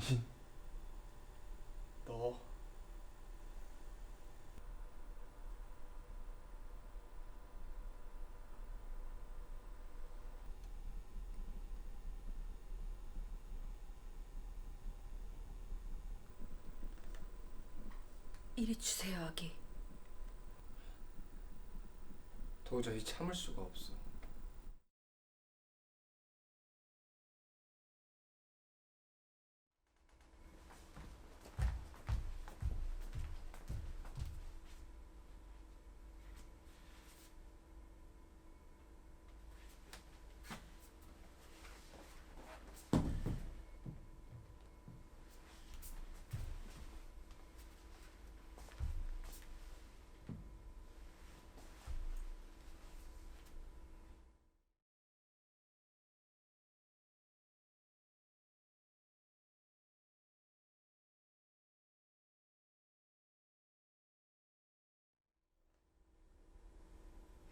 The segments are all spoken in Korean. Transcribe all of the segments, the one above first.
당신, 너 이리 주세요, 아기. 도저히 참을 수가 없어.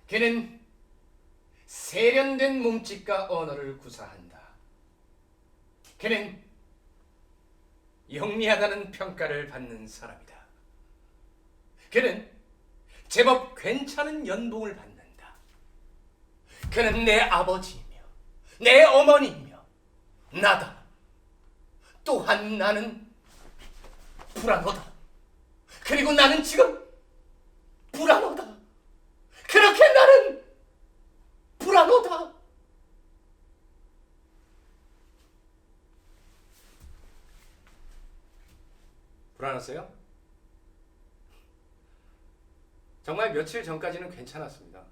그는 세련된 몸짓과 언어를 구사한다. 그는 영리하다는 평가를 받는 사람이다. 그는 제법 괜찮은 연봉을 받는다. 그는 내 아버지이며 내 어머니이며 나다. 또한 나는 불안하다. 그리고 나는 지금 불안하다. 그렇게 나는 불안하다. 불안하세요? 정말 며칠 전까지는 괜찮았습니다.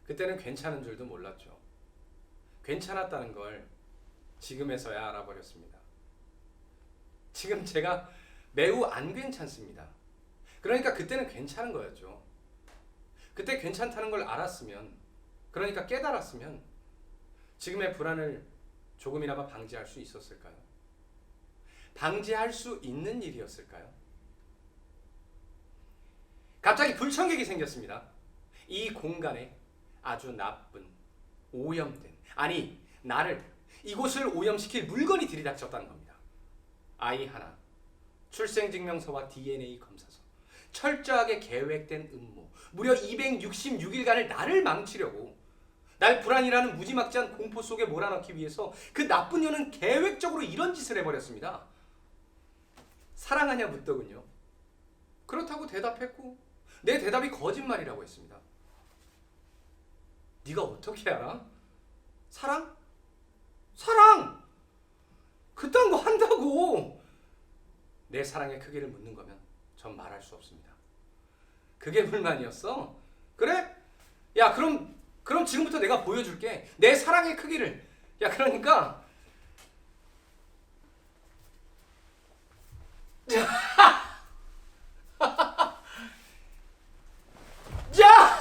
그때는 괜찮은 줄도 몰랐죠. 괜찮았다는 걸 지금에서야 알아버렸습니다. 지금 제가 매우 안 괜찮습니다. 그러니까 그때는 괜찮은 거였죠. 그때 괜찮다는 걸 알았으면, 그러니까 깨달았으면 지금의 불안을 조금이나마 방지할 수 있었을까요? 방지할 수 있는 일이었을까요? 갑자기 불청객이 생겼습니다. 이 공간에 아주 나쁜, 오염된, 아니 나를 이곳을 오염시킬 물건이 들이닥쳤다는 겁니다. 아이 하나, 출생증명서와 DNA 검사서, 철저하게 계획된 음모, 무려 266일간을 나를 망치려고, 날 불안이라는 무지막지한 공포 속에 몰아넣기 위해서 그 나쁜 년은 계획적으로 이런 짓을 해버렸습니다. 사랑하냐 묻더군요. 그렇다고 대답했고 내 대답이 거짓말이라고 했습니다. 네가 어떻게 알아? 사랑? 사랑! 그딴 거 한다고! 내 사랑의 크기를 묻는 거면 전 말할 수 없습니다. 그게 불만이었어? 그래? 야 그럼 지금부터 내가 보여줄게. 내 사랑의 크기를. 야 그러니까 야!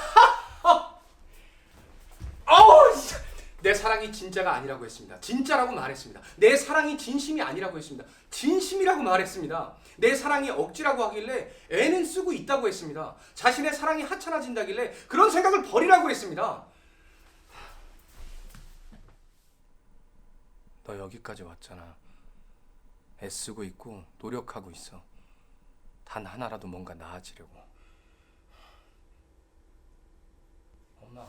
내 사랑이 진짜가 아니라고 했습니다. 진짜라고 말했습니다. 내 사랑이 진심이 아니라고 했습니다. 진심이라고 말했습니다. 내 사랑이 억지라고 하길래 애는 쓰고 있다고 했습니다. 자신의 사랑이 하찮아진다길래 그런 생각을 버리라고 했습니다. 너 여기까지 왔잖아. 애쓰고 있고 노력하고 있어. 단 하나라도 뭔가 나아지려고. 엄마.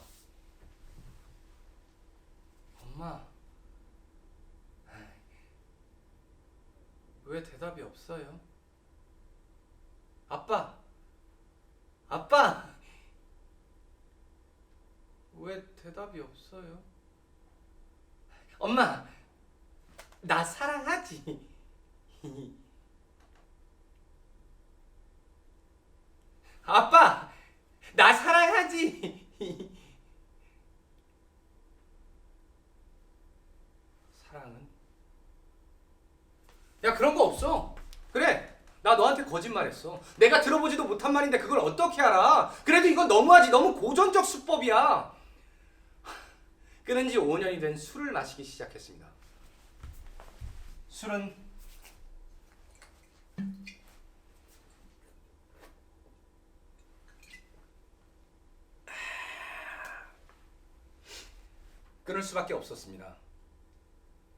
왜 대답이 없어요? 아빠! 왜 대답이 없어요? 엄마! 나 사랑하지? 아빠! 나 사랑하지? 사랑은? 야 그런 거 없어. 그래 나 너한테 거짓말했어. 내가 들어보지도 못한 말인데 그걸 어떻게 알아. 그래도 이건 너무하지. 너무 고전적 수법이야. 끊은 지 5년이 된 술을 마시기 시작했습니다. 술은 끊을 수밖에 없었습니다.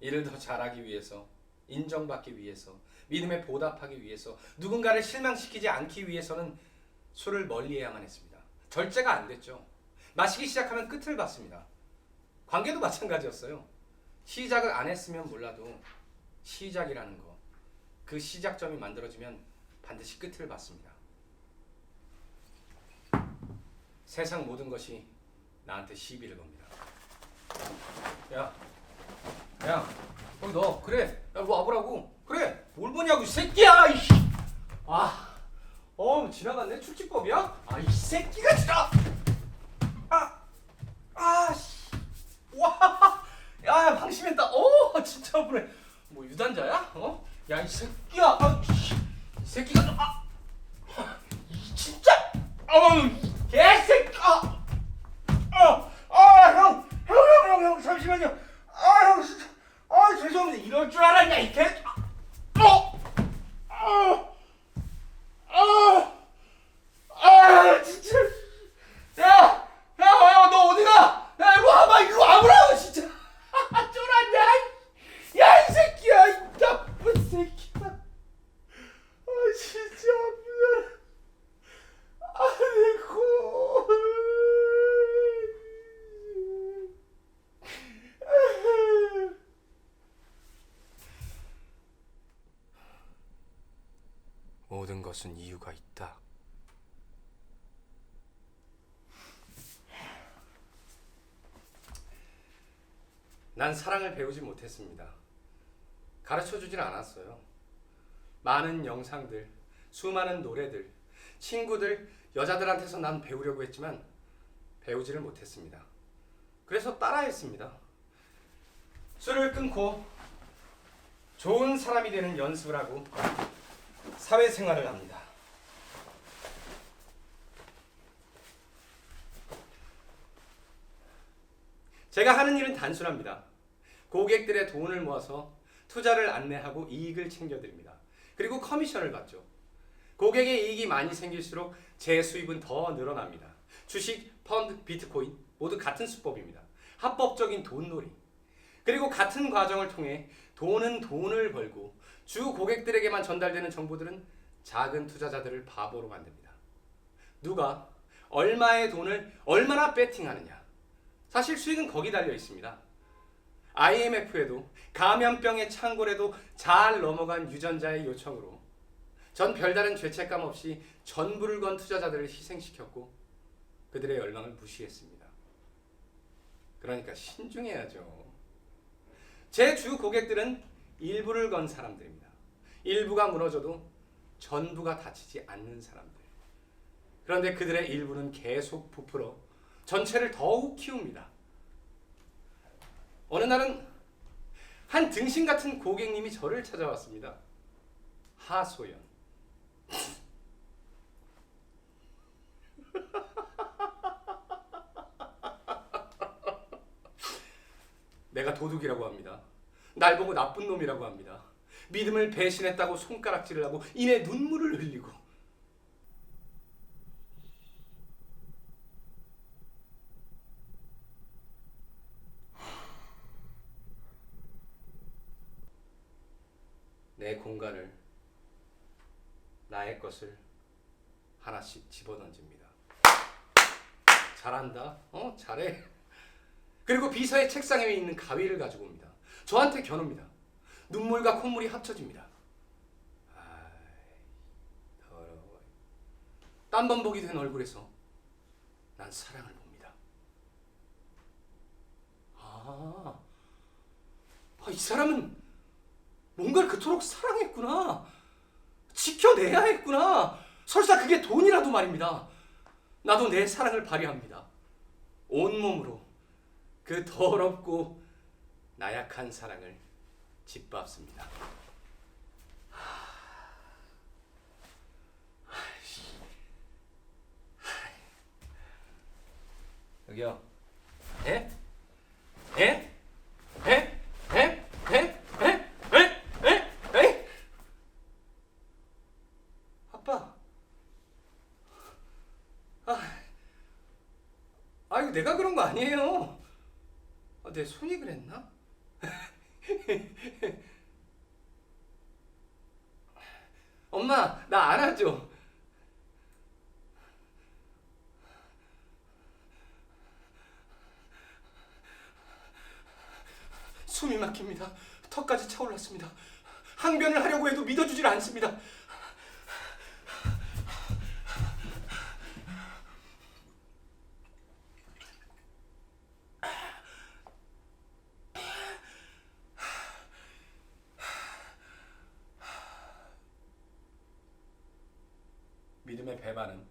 일을 더 잘하기 위해서, 인정받기 위해서, 믿음에 보답하기 위해서, 누군가를 실망시키지 않기 위해서는 술을 멀리해야만 했습니다. 절제가 안 됐죠. 마시기 시작하면 끝을 봤습니다. 관계도 마찬가지였어요. 시작을 안 했으면 몰라도 시작이라는 거, 그 시작점이 만들어지면 반드시 끝을 봤습니다. 세상 모든 것이 나한테 시비를 겁니다. 야, 거기 너 그래, 야, 뭐 와보라고. 그래, 뭘 보냐고 이 새끼야. 이씨. 지나갔네. 출치법이야? 이 새끼가 진짜. 씨. 와, 야, 방심했다. 진짜 그래. 뭐 유단자야? 야, 이 새끼야. 이 새끼가 좀. 이 진짜. 개새끼. 형, 잠시만요. 형, 진짜. 죄송합니다. 이럴 줄 알았냐, 이 개. 진짜. 야, 너 어디가? 야, 이리 와봐, 이리 와보라고, 진짜. 쫄았냐? 야, 이 새끼야, 이 나쁜 새끼야. 진짜 아프다. 내 코. 모든 것은 이유가 있다. 난 사랑을 배우지 못했습니다. 가르쳐주질 않았어요. 많은 영상들, 수많은 노래들, 친구들, 여자들한테서 난 배우려고 했지만 배우지를 못했습니다. 그래서 따라했습니다. 술을 끊고 좋은 사람이 되는 연습을 하고 사회생활을 합니다. 제가 하는 일은 단순합니다. 고객들의 돈을 모아서 투자를 안내하고 이익을 챙겨드립니다. 그리고 커미션을 받죠. 고객의 이익이 많이 생길수록 제 수입은 더 늘어납니다. 주식, 펀드, 비트코인 모두 같은 수법입니다. 합법적인 돈놀이. 그리고 같은 과정을 통해 돈은 돈을 벌고 주 고객들에게만 전달되는 정보들은 작은 투자자들을 바보로 만듭니다. 누가 얼마의 돈을 얼마나 배팅하느냐. 사실 수익은 거기 달려 있습니다. IMF에도 감염병의 창궐에도 잘 넘어간 유전자의 요청으로 전 별다른 죄책감 없이 전부를 건 투자자들을 희생시켰고 그들의 열망을 무시했습니다. 그러니까 신중해야죠. 제 주 고객들은 일부를 건 사람들입니다. 일부가 무너져도 전부가 다치지 않는 사람들. 그런데 그들의 일부는 계속 부풀어 전체를 더욱 키웁니다. 어느 날은 한 등신 같은 고객님이 저를 찾아왔습니다. 하소연. 내가 도둑이라고 합니다. 날 보고 나쁜 놈이라고 합니다. 믿음을 배신했다고 손가락질을 하고 이내 눈물을 흘리고 내 공간을 나의 것을 하나씩 집어던집니다. 잘한다. 잘해. 그리고 비서의 책상 위에 있는 가위를 가지고 옵니다. 저한테 겨눕니다. 눈물과 콧물이 합쳐집니다. 더러워. 땀범벅이 된 얼굴에서 난 사랑을 봅니다. 이 사람은 뭔가를 그토록 사랑했구나. 지켜내야 했구나. 설사 그게 돈이라도 말입니다. 나도 내 사랑을 발휘합니다. 온몸으로 그 더럽고 나약한 사랑을 짓밟습니다. 여기요. 에? 에? 에? 에? 에? 에? 에? 에? 에? 아빠. 이거 내가 그런 거 아니에요. 내 손이 그랬나? 엄마, 나 안아줘. 숨이 막힙니다. 턱까지 차올랐습니다. 항변을 하려고 해도 믿어주질 않습니다. 믿음의 배반은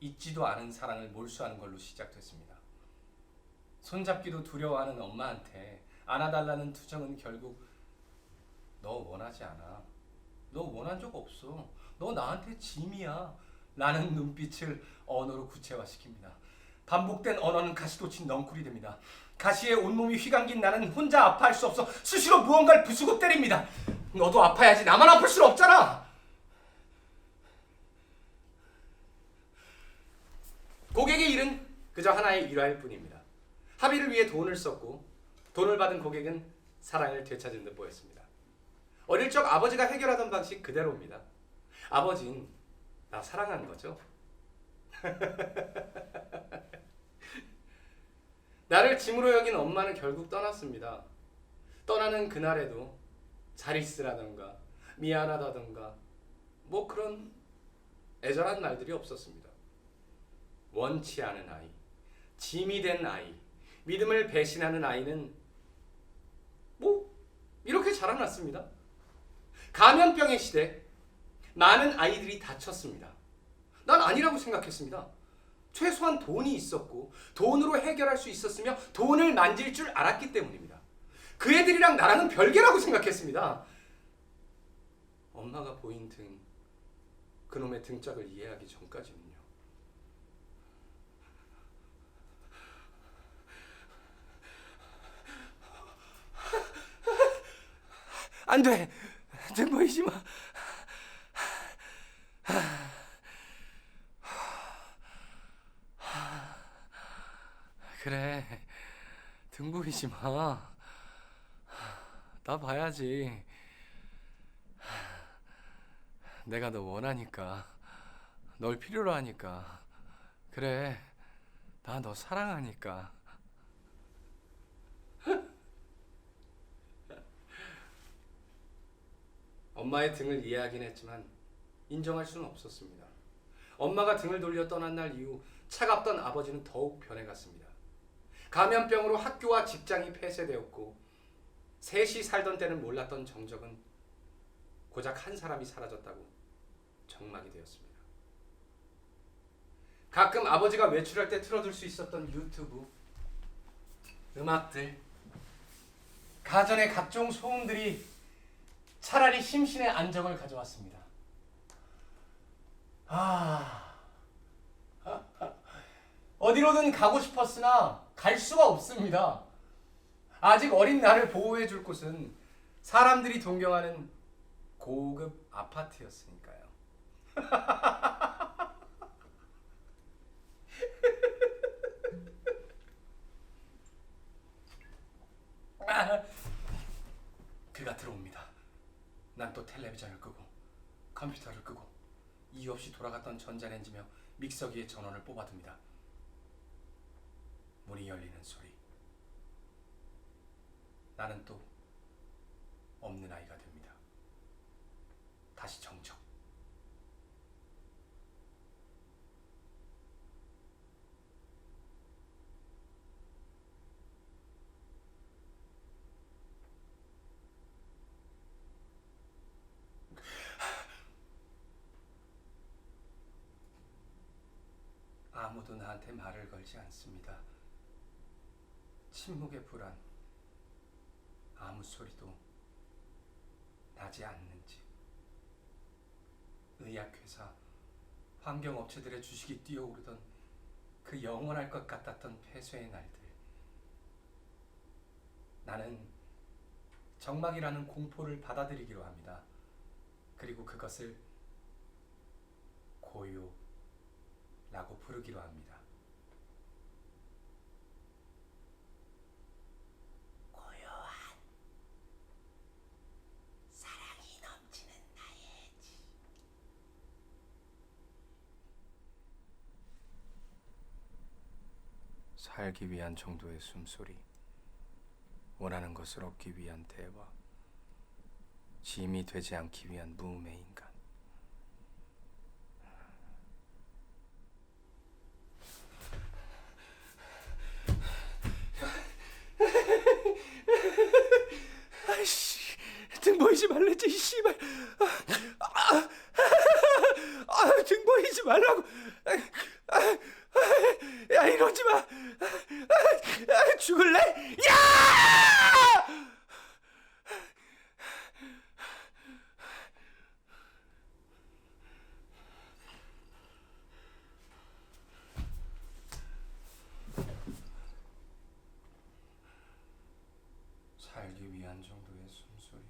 잊지도 않은 사랑을 몰수하는 걸로 시작됐습니다. 손잡기도 두려워하는 엄마한테 안아달라는 투정은 결국 너 원하지 않아. 너 원한 적 없어. 너 나한테 짐이야. 라는 눈빛을 언어로 구체화시킵니다. 반복된 언어는 가시돋친 넝쿨이 됩니다. 가시에 온몸이 휘감긴 나는 혼자 아파할 수 없어 수시로 무언가를 부수고 때립니다. 너도 아파야지. 나만 아플 수는 없잖아. 고객의 일은 그저 하나의 일화일 뿐입니다. 합의를 위해 돈을 썼고 돈을 받은 고객은 사랑을 되찾은 듯 보였습니다. 어릴 적 아버지가 해결하던 방식 그대로입니다. 아버진 나 사랑한 거죠. 나를 짐으로 여긴 엄마는 결국 떠났습니다. 떠나는 그날에도 잘 있으라던가 미안하다던가 뭐 그런 애절한 말들이 없었습니다. 원치 않은 아이, 짐이 된 아이, 믿음을 배신하는 아이는 뭐 이렇게 자라났습니다. 감염병의 시대, 많은 아이들이 다쳤습니다. 난 아니라고 생각했습니다. 최소한 돈이 있었고 돈으로 해결할 수 있었으며 돈을 만질 줄 알았기 때문입니다. 그 애들이랑 나랑은 별개라고 생각했습니다. 엄마가 보인 등, 그놈의 등짝을 이해하기 전까지는요. 안 돼! 등 보이지 마! 그래, 등 보이지 마. 나 봐야지. 내가 너 원하니까, 널 필요로 하니까. 그래, 나 너 사랑하니까. 엄마의 등을 이해하긴 했지만 인정할 수는 없었습니다. 엄마가 등을 돌려 떠난 날 이후 차갑던 아버지는 더욱 변해갔습니다. 감염병으로 학교와 직장이 폐쇄되었고 셋이 살던 때는 몰랐던 정적은 고작 한 사람이 사라졌다고 정막이 되었습니다. 가끔 아버지가 외출할 때 틀어둘 수 있었던 유튜브, 음악들, 가전의 각종 소음들이 차라리 심신의 안정을 가져왔습니다. 어디로든 가고 싶었으나 갈 수가 없습니다. 아직 어린 나를 보호해 줄 곳은 사람들이 동경하는 고급 아파트였으니까요. 그가 들어옵니다. 난 또 텔레비전을 끄고 컴퓨터를 끄고 이유 없이 돌아갔던 전자레인지며 믹서기의 전원을 뽑아둡니다. 문이 열리는 소리. 나는 또 없는 아이가 됩니다. 다시 정적. 아무도 나한테 말을 걸지 않습니다. 침묵의 불안, 아무 소리도 나지 않는 집, 의약회사, 환경업체들의 주식이 뛰어오르던 그 영원할 것 같았던 폐쇄의 날들. 나는 정막이라는 공포를 받아들이기로 합니다. 그리고 그것을 고요라고 부르기로 합니다. 고요한 사랑이 넘치는 나의 집. 살기 위한 정도의 숨소리, 원하는 것을 얻기 위한 대화, 짐이 되지 않기 위한 무음의 인간. 아이씨, 등 보이지 말랬지, 이 씨발. 등 보이지 말라고. 야, 이러지 마. 죽을래? 야! 살기 위한 정도의 숨소리,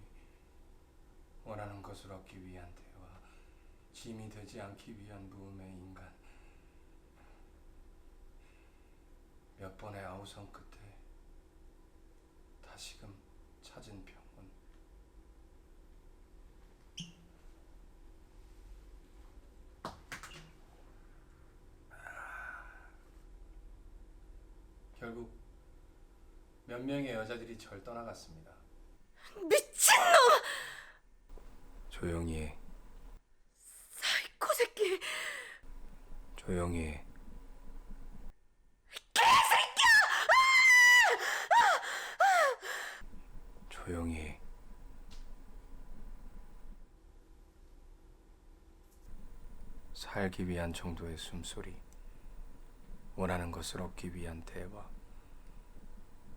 원하는 것을 얻기 위한 대화, 짐이 되지 않기 위한 무음의 인간. 몇 번의 아우성 끝에 다시금 찾은 병원. 결국 몇 명의 여자들이 절 떠나갔습니다. 미친놈! 조용히 해. 사이코 새끼! 조용히 해. 조용히 해. 살기 위한 정도의 숨소리, 원하는 것을 얻기 위한 대화,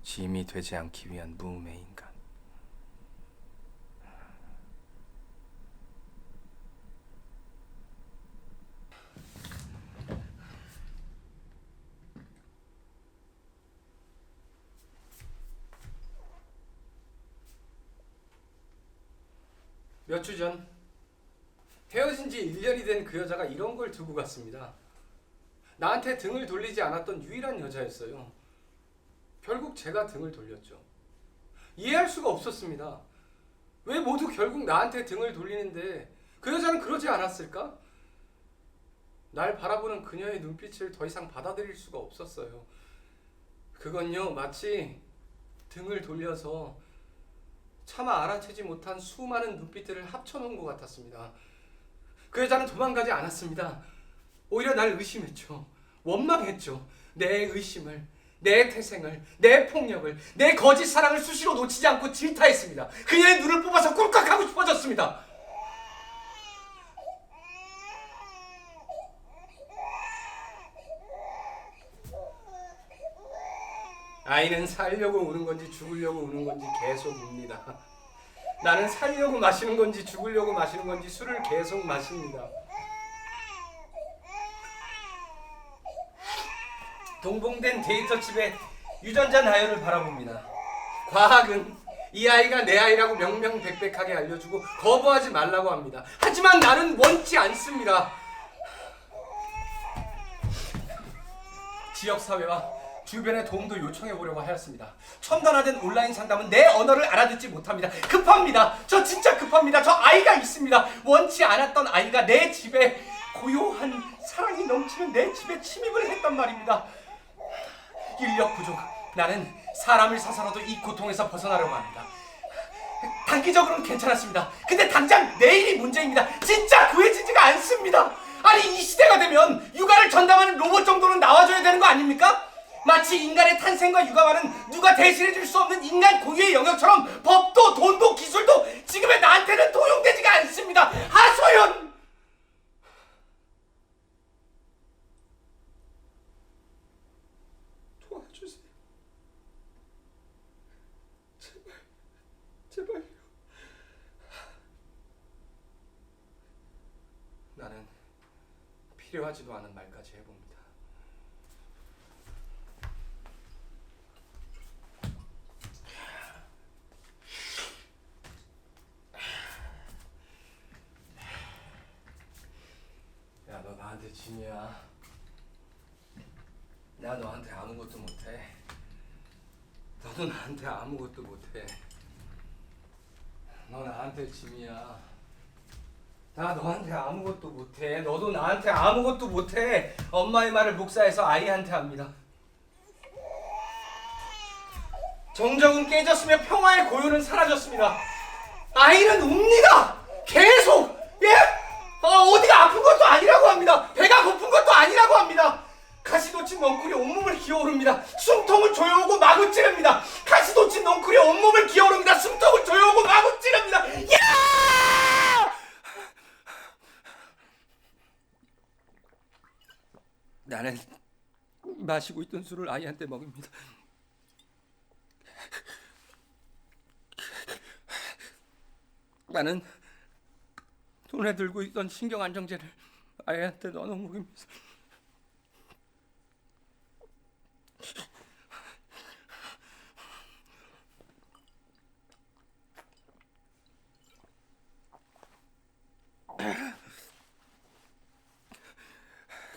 짐이 되지 않기 위한 무음의 인간. 몇 주 전 헤어진 지 1년이 된 그 여자가 이런 걸 두고 갔습니다. 나한테 등을 돌리지 않았던 유일한 여자였어요. 결국 제가 등을 돌렸죠. 이해할 수가 없었습니다. 왜 모두 결국 나한테 등을 돌리는데 그 여자는 그러지 않았을까? 날 바라보는 그녀의 눈빛을 더 이상 받아들일 수가 없었어요. 그건요, 마치 등을 돌려서 차마 알아채지 못한 수많은 눈빛들을 합쳐놓은 것 같았습니다. 그 여자는 도망가지 않았습니다. 오히려 날 의심했죠. 원망했죠. 내 의심을, 내 태생을, 내 폭력을, 내 거짓 사랑을 수시로 놓치지 않고 질타했습니다. 그녀의 눈을 뽑아서 꿀꺽하고 싶어졌습니다. 아이는 살려고 우는 건지 죽으려고 우는 건지 계속 웁니다. 나는 살려고 마시는 건지 죽으려고 마시는 건지 술을 계속 마십니다. 동봉된 데이터칩의 유전자 나열을 바라봅니다. 과학은 이 아이가 내 아이라고 명명백백하게 알려주고 거부하지 말라고 합니다. 하지만 나는 원치 않습니다. 지역사회와 주변의 도움도 요청해 보려고 하였습니다. 첨단화된 온라인 상담은 내 언어를 알아듣지 못합니다. 급합니다. 저 진짜 급합니다. 저 아이가 있습니다. 원치 않았던 아이가 내 집에, 고요한 사랑이 넘치는 내 집에 침입을 했단 말입니다. 인력 부족. 나는 사람을 사서라도 이 고통에서 벗어나려고 합니다. 단기적으로는 괜찮았습니다. 근데 당장 내일이 문제입니다. 진짜 구해지지가 않습니다. 아니, 이 시대가 되면 육아를 전담하는 로봇 정도는 나와줘야 되는 거 아닙니까? 마치 인간의 탄생과 육아와는 누가 대신해줄 수 없는 인간 고유의 영역처럼 법도 돈도 기술도 지금의 나한테는 도용되지가 않습니다. 하소연! 도와주세요. 제발, 제발요. 나는 필요하지도 않은 말까지 해봅니다. 야, 너 나한테 짐이야. 나 너한테 아무것도 못해. 너도 나한테 아무것도 못해. 너 나한테 짐이야. 나 너한테 아무것도 못해. 너도 나한테 아무것도 못해. 엄마의 말을 묵사해서 아이한테 합니다. 정적은 깨졌으며 평화의 고요는 사라졌습니다. 아이는 웁니다. 계속. 예? 어디가 아픈 것도 아니라고 합니다. 배가 고픈 것도 아니라고 합니다. 가시 돋친 넝쿨이 온몸을 기어오릅니다. 숨통을 조여오고 마구 찌릅니다. 가시 돋친 넝쿨이 온몸을 기어오릅니다. 숨통을 조여오고 마구 찌릅니다. 야! 나는 마시고 있던 술을 아이한테 먹입니다. 나는 손에 들고 있던 신경 안정제를 아이한테 넣어놓은 먹입니다.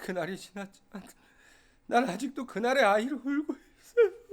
그날이 지났지만 난 아직도 그날의 아이를 울고 있어요.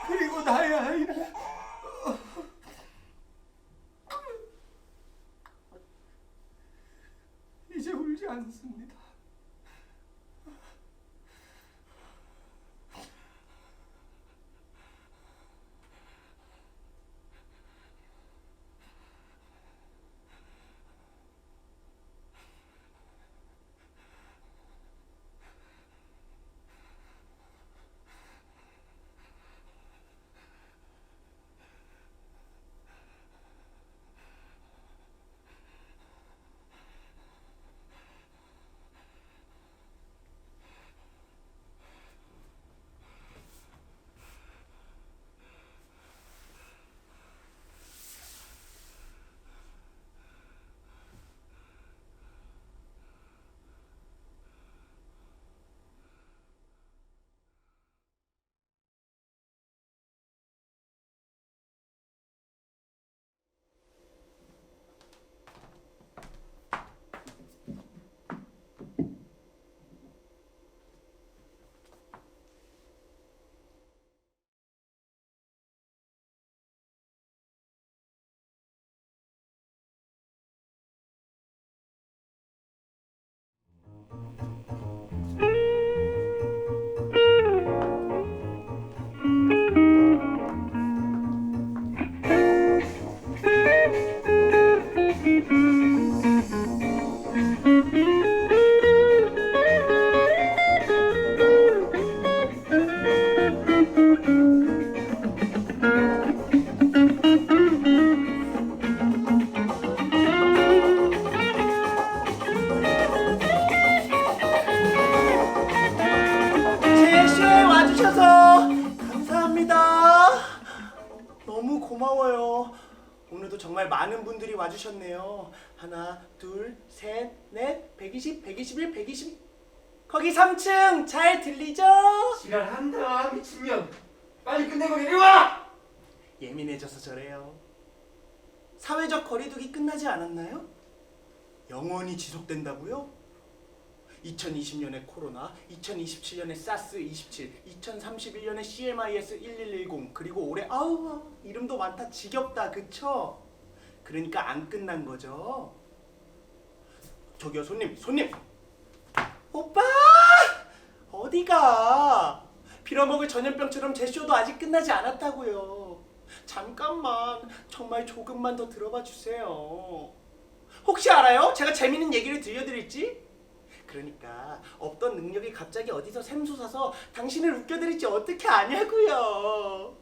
그리고 나의 아이는 이제 울지 않습니다. 제쇼에 와주셔서 감사합니다. 너무 고마워요. 오늘도 정말 많은 분들이 와주셨네요. 하나, 둘, 셋, 넷, 120, 121, 120. 거기 3층 잘 들리죠? 지랄한다 미친년. 빨리 끝내고 이리 와. 예민해져서 저래요. 사회적 거리두기 끝나지 않았나요? 영원히 지속된다고요? 2020년에 코로나, 2027년에 사스 27, 2031년에 CMIS 1110, 그리고 올해 이름도 많다 지겹다 그쵸? 그러니까 안 끝난 거죠. 저기요, 손님. 오빠! 어디가? 빌어먹을 전염병처럼 제 쇼도 아직 끝나지 않았다고요. 잠깐만, 정말 조금만 더 들어봐 주세요. 혹시 알아요? 제가 재밌는 얘기를 들려드릴지? 그러니까 없던 능력이 갑자기 어디서 샘솟아서 당신을 웃겨드릴지 어떻게 아냐고요.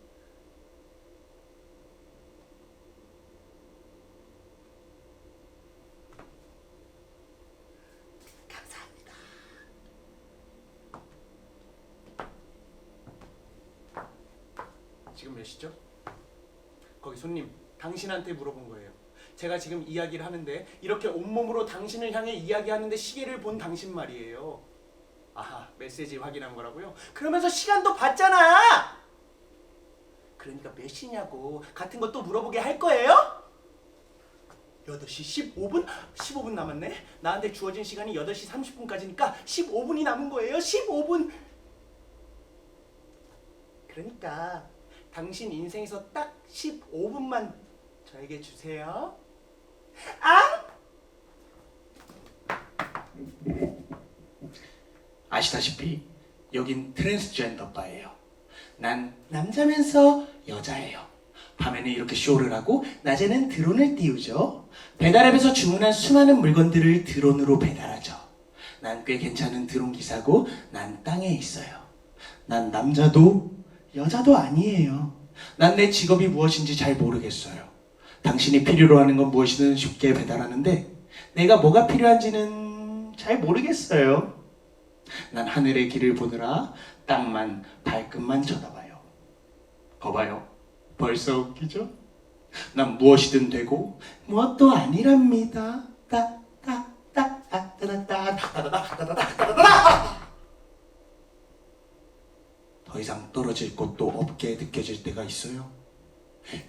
감사합니다. 지금 몇 시죠? 거기 손님, 당신한테 물어본 거예요. 제가 지금 이야기를 하는데 이렇게 온몸으로 당신을 향해 이야기하는데 시계를 본 당신 말이에요. 아하, 메시지 확인한 거라고요? 그러면서 시간도 봤잖아! 그러니까 몇 시냐고 같은 것도 물어보게 할 거예요? 8시 15분? 15분 남았네? 나한테 주어진 시간이 8시 30분까지니까 15분이 남은 거예요. 15분! 그러니까 당신 인생에서 딱 15분만 저에게 주세요. 아시다시피 여긴 트랜스젠더 바예요. 난 남자면서 여자예요. 밤에는 이렇게 쇼를 하고 낮에는 드론을 띄우죠. 배달앱에서 주문한 수많은 물건들을 드론으로 배달하죠. 난 꽤 괜찮은 드론 기사고 난 땅에 있어요. 난 남자도 여자도 아니에요. 난 내 직업이 무엇인지 잘 모르겠어요. 당신이 필요로 하는 건 무엇이든 쉽게 배달하는데 내가 뭐가 필요한지는 잘 모르겠어요. 난 하늘의 길을 보느라 땅만 발끝만 쳐다봐요. 거봐요. 벌써 웃기죠? 난 무엇이든 되고 무엇도 아니랍니다. 더 이상 떨어질 곳도 없게 느껴질 때가 있어요.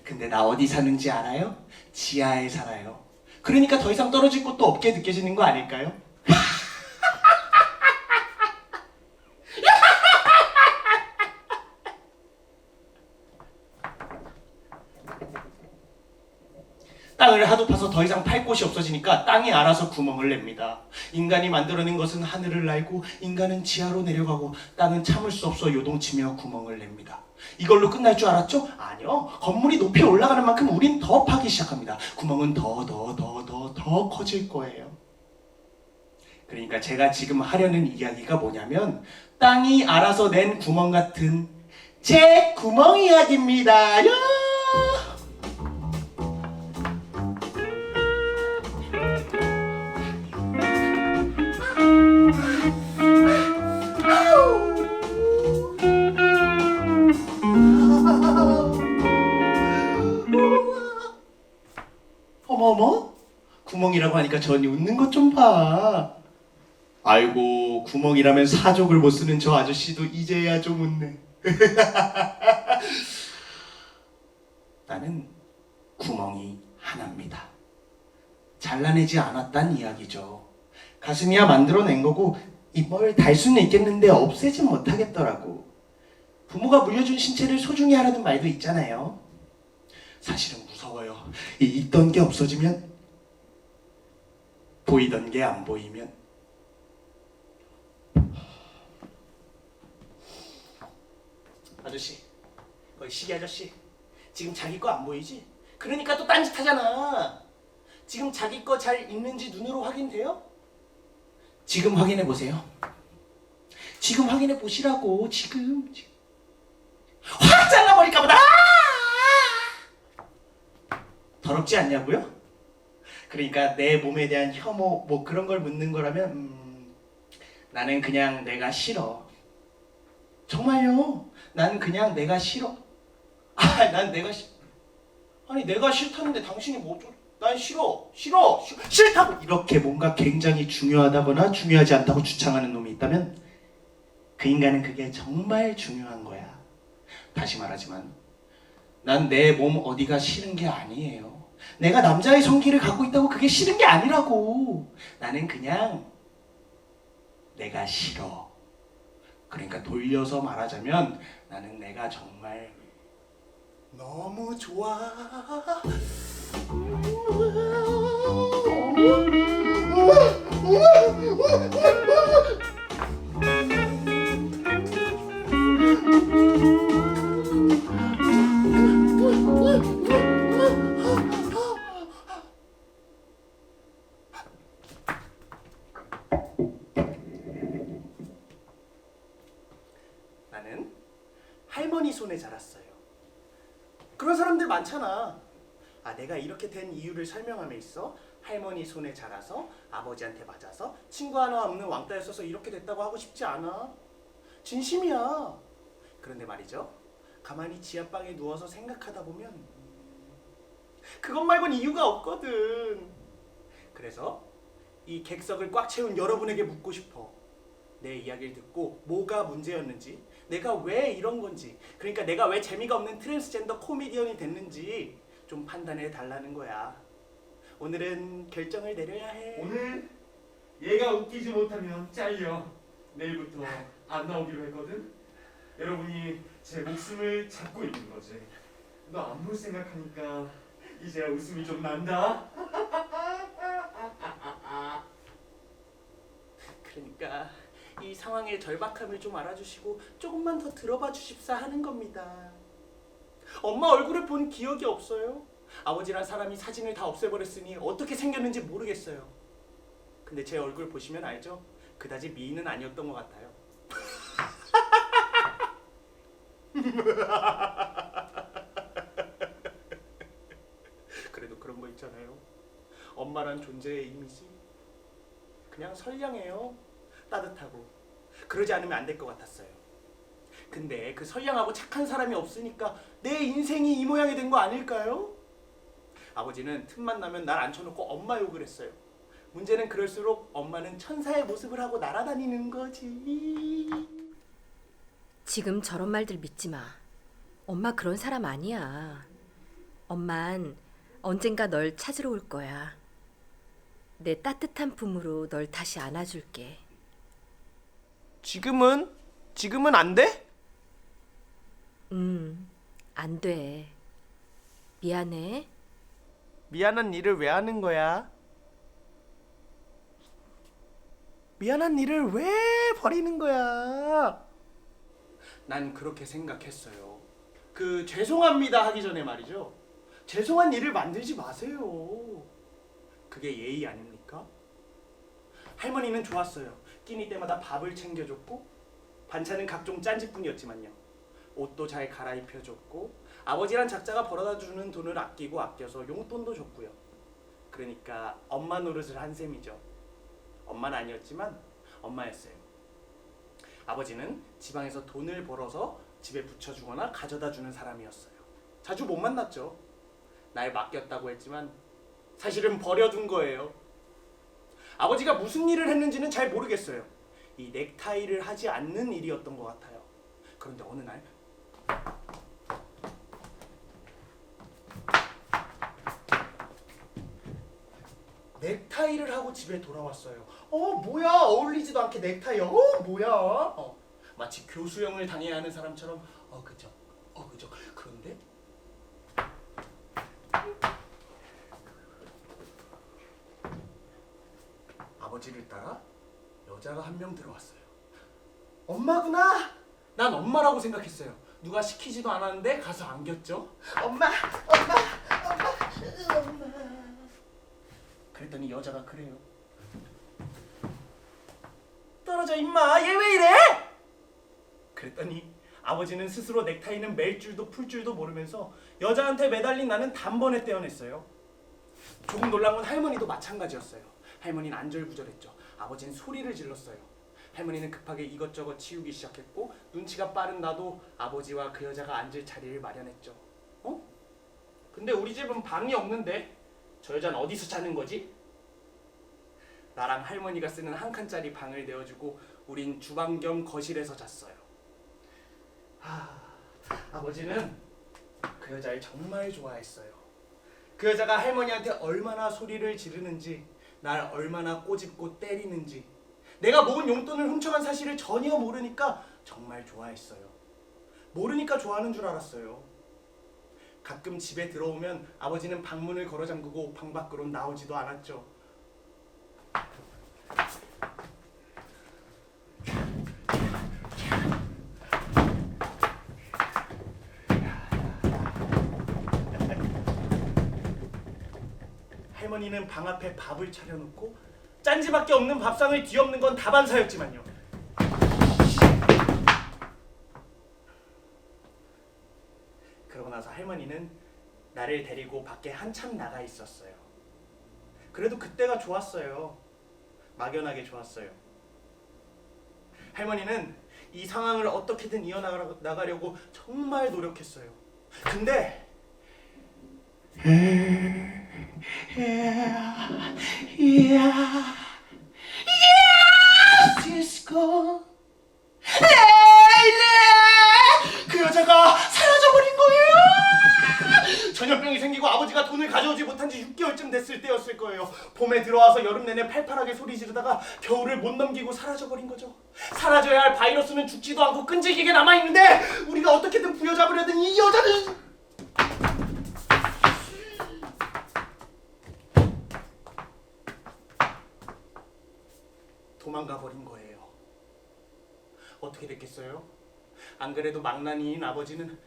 근데 나 어디 사는지 알아요? 지하에 살아요. 그러니까 더 이상 떨어질 곳도 없게 느껴지는 거 아닐까요? 땅을 하도 파서 더 이상 팔 곳이 없어지니까 땅이 알아서 구멍을 냅니다. 인간이 만들어낸 것은 하늘을 날고 인간은 지하로 내려가고 땅은 참을 수 없어 요동치며 구멍을 냅니다. 이걸로 끝날 줄 알았죠? 아니요. 건물이 높이 올라가는 만큼 우린 더 파기 시작합니다. 구멍은 더 커질 거예요. 그러니까 제가 지금 하려는 이야기가 뭐냐면 땅이 알아서 낸 구멍 같은 제 구멍 이야기입니다. 야! 어머머? 구멍이라고 하니까 저 언니 웃는 것 좀 봐. 아이고, 구멍이라면 사족을 못 쓰는 저 아저씨도 이제야 좀 웃네. 나는 구멍이 하나입니다. 잘라내지 않았단 이야기죠. 가슴이야 만들어낸 거고 뭘 달 수는 있겠는데 없애진 못하겠더라고. 부모가 물려준 신체를 소중히 하라는 말도 있잖아요. 사실은 무서워요. 있던 게 없어지면, 보이던 게 안 보이면. 아저씨, 거기 시계 아저씨, 지금 자기 거 안 보이지? 그러니까 또 딴짓 하잖아. 지금 자기 거 잘 있는지 눈으로 확인돼요? 지금 확인해 보세요. 지금 확인해 보시라고. 지금 확 잘라버릴까 보다. 더럽지 않냐고요? 그러니까 내 몸에 대한 혐오 뭐 그런 걸 묻는 거라면 나는 그냥 내가 싫어. 정말요. 난 그냥 내가 싫어. 난 내가 아니 내가 싫다는데 당신이 뭐 어쩌? 난 싫다고 이렇게 뭔가 굉장히 중요하다거나 중요하지 않다고 주창하는 놈이 있다면 그 인간은 그게 정말 중요한 거야. 다시 말하지만 난 내 몸 어디가 싫은 게 아니에요. 내가 남자의 성기를 갖고 있다고 그게 싫은 게 아니라고. 나는 그냥 내가 싫어. 그러니까 돌려서 말하자면 나는 내가 정말 너무 좋아. 많잖아. 내가 이렇게 된 이유를 설명함에 있어 할머니 손에 자라서 아버지한테 맞아서 친구 하나 없는 왕따였어서 이렇게 됐다고 하고 싶지 않아. 진심이야. 그런데 말이죠. 가만히 지하방에 누워서 생각하다 보면 그것 말곤 이유가 없거든. 그래서 이 객석을 꽉 채운 여러분에게 묻고 싶어. 내 이야기를 듣고 뭐가 문제였는지, 내가 왜 이런 건지, 그러니까 내가 왜 재미가 없는 트랜스젠더 코미디언이 됐는지 좀 판단해 달라는 거야. 오늘은 결정을 내려야 해. 오늘 얘가 웃기지 못하면 잘려. 내일부터 안 나오기로 했거든. 여러분이 제 목숨을 잡고 있는 거지. 너 안 볼 생각하니까 이제야 웃음이 좀 난다. 그러니까 이 상황의 절박함을 좀 알아주시고 조금만 더 들어봐 주십사 하는 겁니다. 엄마 얼굴을 본 기억이 없어요. 아버지란 사람이 사진을 다 없애버렸으니 어떻게 생겼는지 모르겠어요. 근데 제 얼굴 보시면 알죠? 그다지 미인은 아니었던 것 같아요. 그래도 그런 거 있잖아요. 엄마란 존재의 이미지 그냥 선량해요. 따뜻하고. 그러지 않으면 안 될 것 같았어요. 근데 그 선량하고 착한 사람이 없으니까 내 인생이 이 모양이 된 거 아닐까요? 아버지는 틈만 나면 날 앉혀놓고 엄마 욕을 했어요. 문제는 그럴수록 엄마는 천사의 모습을 하고 날아다니는 거지. 지금 저런 말들 믿지 마. 엄마 그런 사람 아니야. 엄만 언젠가 널 찾으러 올 거야. 내 따뜻한 품으로 널 다시 안아줄게. 지금은 안 돼? 안 돼. 미안해. 미안한 일을 왜 하는 거야? 미안한 일을 왜 버리는 거야? 난 그렇게 생각했어요. 죄송합니다 하기 전에 말이죠. 죄송한 일을 만들지 마세요. 그게 예의 아닙니까? 할머니는 좋았어요. 끼니 때마다 밥을 챙겨줬고 반찬은 각종 짠짓뿐이었지만요. 옷도 잘 갈아입혀줬고 아버지란 작자가 벌어다주는 돈을 아껴서 용돈도 줬고요. 그러니까 엄마 노릇을 한 셈이죠. 엄마는 아니었지만 엄마였어요. 아버지는 지방에서 돈을 벌어서 집에 붙여주거나 가져다주는 사람이었어요. 자주 못 만났죠. 날 맡겼다고 했지만 사실은 버려둔 거예요. 아버지가 무슨 일을 했는지는 잘 모르겠어요. 이 넥타이를 하지 않는 일이었던 것 같아요. 그런데 어느 날 넥타이를 하고 집에 돌아왔어요. 뭐야, 어울리지도 않게 넥타이. 뭐야. 마치 교수형을 당해야 하는 사람처럼. 그죠. 그런데 아버지를 따라 여자가 한 명 들어왔어요. 엄마구나. 난 엄마라고 생각했어요. 누가 시키지도 않았는데 가서 안겼죠. 엄마. 그랬더니 여자가 그래요. 떨어져 임마. 얘 왜 이래? 그랬더니 아버지는 스스로 넥타이는 멜 줄도 풀 줄도 모르면서 여자한테 매달린 나는 단번에 떼어냈어요. 조금 놀란 건 할머니도 마찬가지였어요. 할머니는 안절부절했죠. 아버지는 소리를 질렀어요. 할머니는 급하게 이것저것 치우기 시작했고 눈치가 빠른 나도 아버지와 그 여자가 앉을 자리를 마련했죠. 근데 우리 집은 방이 없는데 저 여자는 어디서 자는 거지? 나랑 할머니가 쓰는 한 칸짜리 방을 내어주고 우린 주방 겸 거실에서 잤어요. 아버지는 그 여자를 정말 좋아했어요. 그 여자가 할머니한테 얼마나 소리를 지르는지, 날 얼마나 꼬집고 때리는지, 내가 모은 용돈을 훔쳐간 사실을 전혀 모르니까 정말 좋아했어요. 모르니까 좋아하는 줄 알았어요. 가끔 집에 들어오면 아버지는 방문을 걸어 잠그고 방 밖으로 나오지도 않았죠. 할머니는 방 앞에 밥을 차려놓고 짠지밖에 없는 밥상을 뒤엎는 건 다반사였지만요. 그러고 나서 할머니는 나를 데리고 밖에 한참 나가 있었어요. 그래도 그때가 좋았어요. 막연하게 좋았어요. 할머니는 이 상황을 어떻게든 이어나가려고 정말 노력했어요. 근데 시스코 그 여자가 사라져버린 거예요. 전염병이 생기고 아버지가 돈을 가져오지 못한 지 6개월쯤 됐을 때였을 거예요. 봄에 들어와서 여름 내내 팔팔하게 소리 지르다가 겨울을 못 넘기고 사라져버린 거죠. 사라져야 할 바이러스는 죽지도 않고 끈질기게 남아있는데 우리가 어떻게든 부여잡으려던 이 여자는 도망가 버린 거예요. 어떻게 됐겠어요? 안 그래도 망나니인 아버지는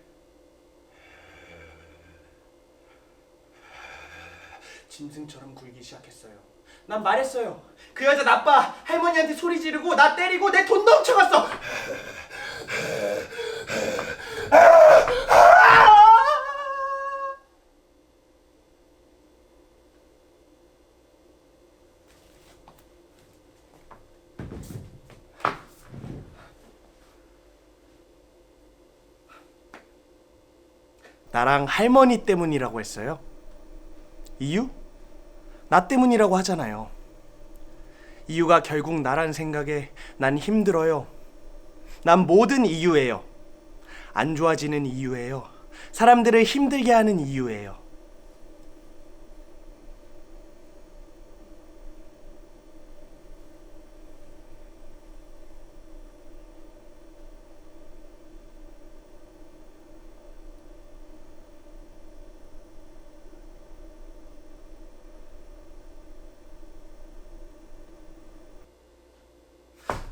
짐승처럼 굴기 시작했어요. 난 말했어요. 그 여자 나빠. 할머니한테 소리 지르고 나 때리고 내 돈도 훔쳐갔어. 나랑 할머니 때문이라고 했어요. 이유? 나 때문이라고 하잖아요. 이유가 결국 나란 생각에 난 힘들어요. 난 모든 이유예요. 안 좋아지는 이유예요. 사람들을 힘들게 하는 이유예요.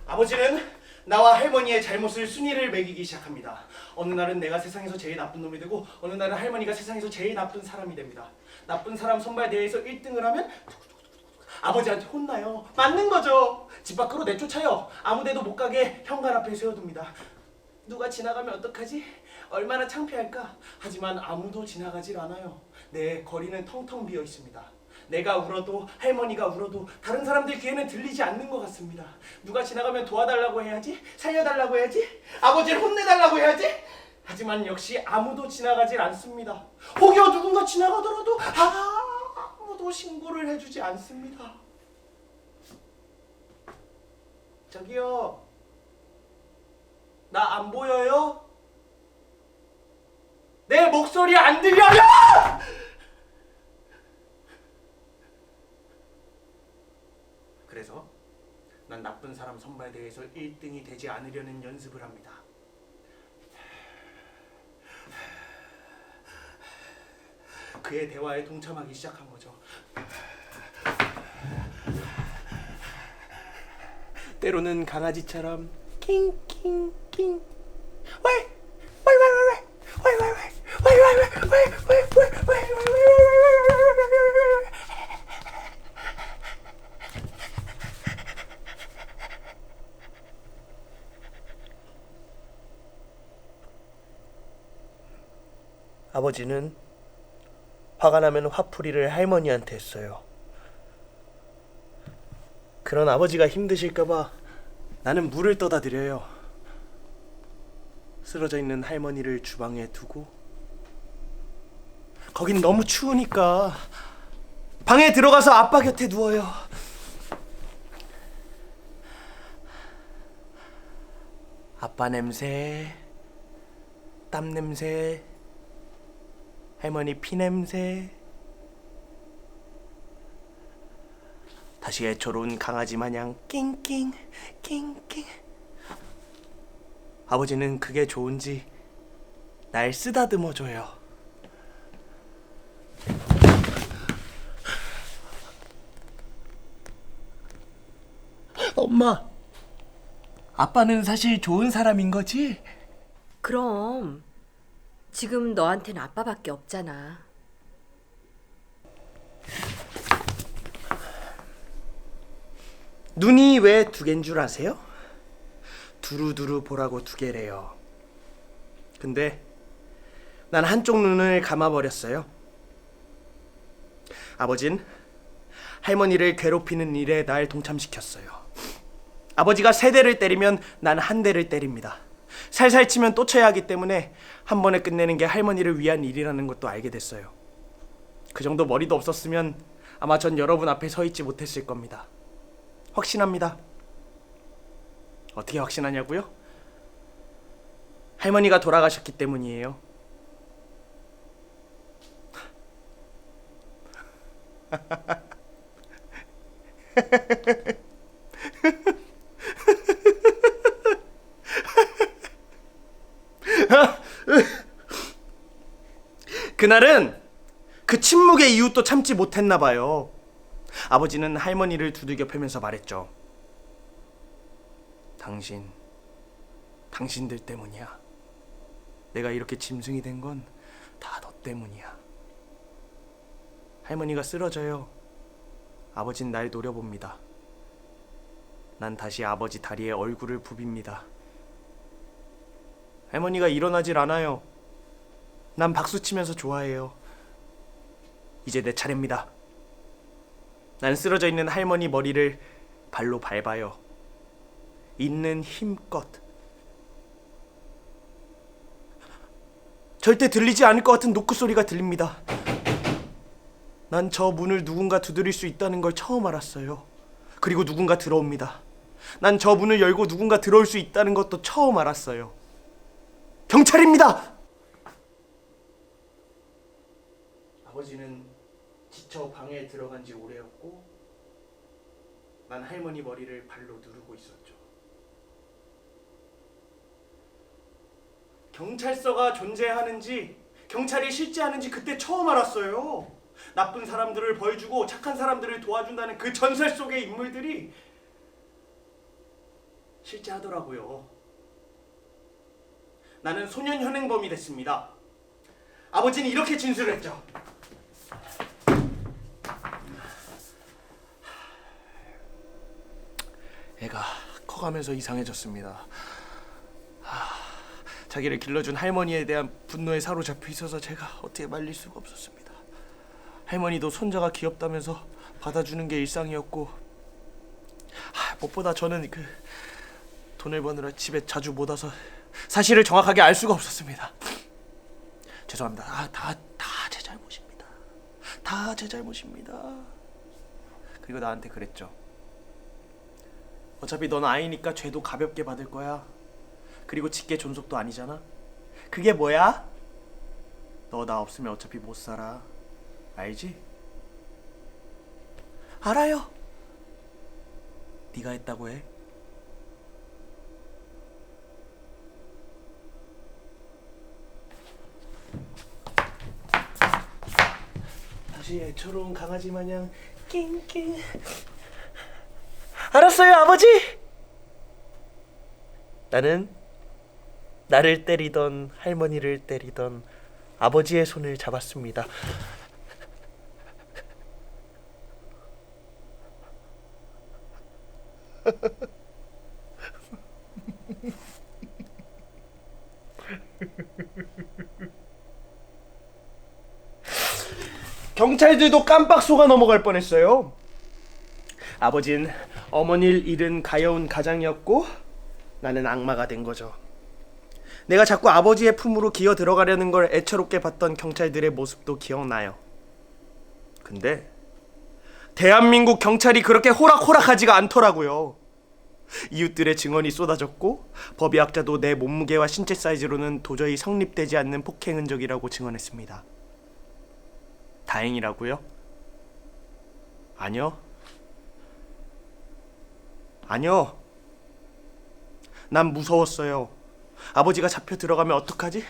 아버지는 나와 할머니의 잘못을 순위를 매기기 시작합니다. 어느 날은 내가 세상에서 제일 나쁜 놈이 되고 어느 날은 할머니가 세상에서 제일 나쁜 사람이 됩니다. 나쁜 사람 선발대회에서 1등을 하면 아버지한테 혼나요. 맞는 거죠. 집 밖으로 내쫓아요. 아무데도 못 가게 현관 앞에 세워둡니다. 누가 지나가면 어떡하지? 얼마나 창피할까? 하지만 아무도 지나가질 않아요. 내 거리는 텅텅 비어 있습니다. 내가 울어도 할머니가 울어도 다른 사람들 귀에는 들리지 않는 것 같습니다. 누가 지나가면 도와달라고 해야지, 살려달라고 해야지, 아버지를 혼내달라고 해야지. 하지만 역시 아무도 지나가질 않습니다. 혹여 누군가 지나가더라도 아무도 신고를 해주지 않습니다. 저기요, 나 안 보여요? 내 목소리 안 들려요? 그래서 난 나쁜 사람 선발대회에서 1등이 되지 않으려는 연습을 합니다. 그의 대화에 동참하기 시작한 거죠. 때로는 강아지처럼 킹킹킹 아버지는 화가 나면 화풀이를 할머니한테 했어요. 그런 아버지가 힘드실까봐 나는 물을 떠다 드려요. 쓰러져 있는 할머니를 주방에 두고 거긴 너무 추우니까 방에 들어가서 아빠 곁에 누워요. 아빠 냄새, 땀 냄새, 할머니 피 냄새. 다시 애초로운 강아지 마냥 낑낑 낑낑. 아버지는 그게 좋은지 날 쓰다듬어줘요. 엄마, 아빠는 사실 좋은 사람인 거지? 그럼 지금 너한테는 아빠밖에 없잖아. 눈이 왜 두 개인 줄 아세요? 두루두루 보라고 두 개래요. 근데 난 한쪽 눈을 감아버렸어요. 아버진 할머니를 괴롭히는 일에 날 동참시켰어요. 아버지가 3대를 때리면 난 1대를 때립니다. 살살 치면 또 쳐야 하기 때문에 한 번에 끝내는 게 할머니를 위한 일이라는 것도 알게 됐어요. 그 정도 머리도 없었으면 아마 전 여러분 앞에 서 있지 못했을 겁니다. 확신합니다. 어떻게 확신하냐고요? 할머니가 돌아가셨기 때문이에요. 그날은 그 침묵의 이웃도 참지 못했나 봐요. 아버지는 할머니를 두들겨 패면서 말했죠. 당신들 때문이야. 내가 이렇게 짐승이 된 건 다 너 때문이야. 할머니가 쓰러져요. 아버진 날 노려봅니다. 난 다시 아버지 다리에 얼굴을 부빕니다. 할머니가 일어나질 않아요. 난 박수치면서 좋아해요. 이제 내 차례입니다. 난 쓰러져 있는 할머니 머리를 발로 밟아요. 있는 힘껏. 절대 들리지 않을 것 같은 노크 소리가 들립니다. 난 저 문을 누군가 두드릴 수 있다는 걸 처음 알았어요. 그리고 누군가 들어옵니다. 난 저 문을 열고 누군가 들어올 수 있다는 것도 처음 알았어요. 경찰입니다! 아버지는 지쳐 방에 들어간 지 오래였고 난 할머니 머리를 발로 누르고 있었죠. 경찰서가 존재하는지 경찰이 실제하는지 그때 처음 알았어요. 나쁜 사람들을 벌주고 착한 사람들을 도와준다는 그 전설 속의 인물들이 실제하더라고요. 나는 소년 현행범이 됐습니다. 아버지는 이렇게 진술했죠. 애가 커가면서 이상해졌습니다. 자기를 길러준 할머니에 대한 분노에 사로잡혀 있어서 제가 어떻게 말릴 수가 없었습니다. 할머니도 손자가 귀엽다면서 받아주는 게 일상이었고 무엇보다 저는 그 돈을 버느라 집에 자주 못 와서 사실을 정확하게 알 수가 없었습니다. 죄송합니다. 다 제 잘못입니다. 다 제 잘못입니다. 그리고 나한테 그랬죠. 어차피 넌 아이니까 죄도 가볍게 받을 거야. 그리고 직계 존속도 아니잖아. 그게 뭐야? 너 나 없으면 어차피 못 살아. 알지? 알아요. 네가 했다고 해. 다시 애처로운 강아지 마냥 낑낑. 알았어요, 아버지. 나는 나를 때리던 할머니를 때리던 아버지의 손을 잡았습니다. 경찰들도 깜빡 속아 넘어갈 뻔했어요. 아버진 어머니를 잃은 가여운 가장이었고 나는 악마가 된 거죠. 내가 자꾸 아버지의 품으로 기어 들어가려는 걸 애처롭게 봤던 경찰들의 모습도 기억나요. 근데 대한민국 경찰이 그렇게 호락호락하지가 않더라고요. 이웃들의 증언이 쏟아졌고 법의학자도 내 몸무게와 신체 사이즈로는 도저히 성립되지 않는 폭행 흔적이라고 증언했습니다. 다행이라고요? 아니요. 난 무서웠어요. 아버지가 잡혀 들어가면 어떡하지?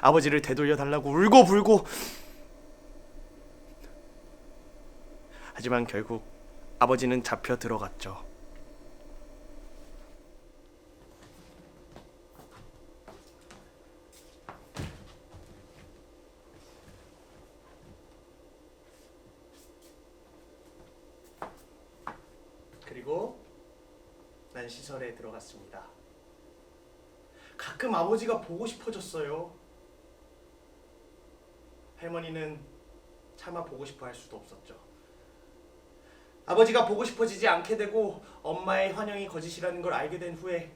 아버지를 되돌려 달라고 울고 불고. 하지만 결국 아버지는 잡혀 들어갔죠. 그리고 난 시설에 들어갔습니다. 가끔 아버지가 보고 싶어졌어요. 할머니는 차마 보고 싶어 할 수도 없었죠. 아버지가 보고 싶어지지 않게 되고 엄마의 환영이 거짓이라는 걸 알게 된 후에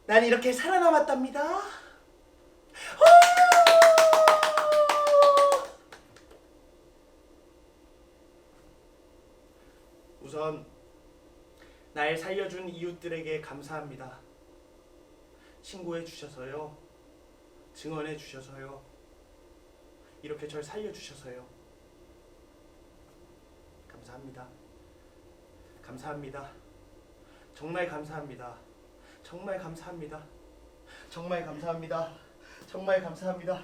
난 이렇게 살아남았답니다. 우선 날 살려준 이웃들에게 감사합니다. 신고해 주셔서요. 증언해 주셔서요. 이렇게 절 살려주셔서요. 감사합니다. 감사합니다. 정말 감사합니다. 정말 감사합니다. 정말 감사합니다. 정말 감사합니다.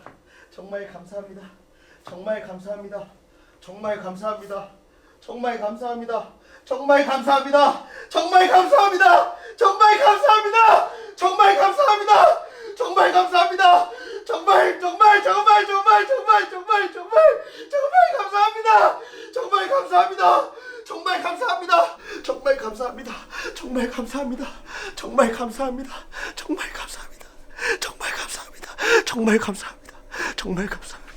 정말 감사합니다. 정말 감사합니다. 정말 감사합니다. 정말 감사합니다. 정말 감사합니다. 정말 감사합니다. 정말 감사합니다. 정말 감사합니다. 정말 감사합니다. 정말 정말 정말 정말 정말 정말 정말 정말 감사합니다. 정말 감사합니다. 정말 감사합니다. 정말 감사합니다. 정말 감사합니다. 정말 감사합니다. 정말 감사합니다. 정말 감사합니다. 정말 감사합니다. 정말 감사합니다.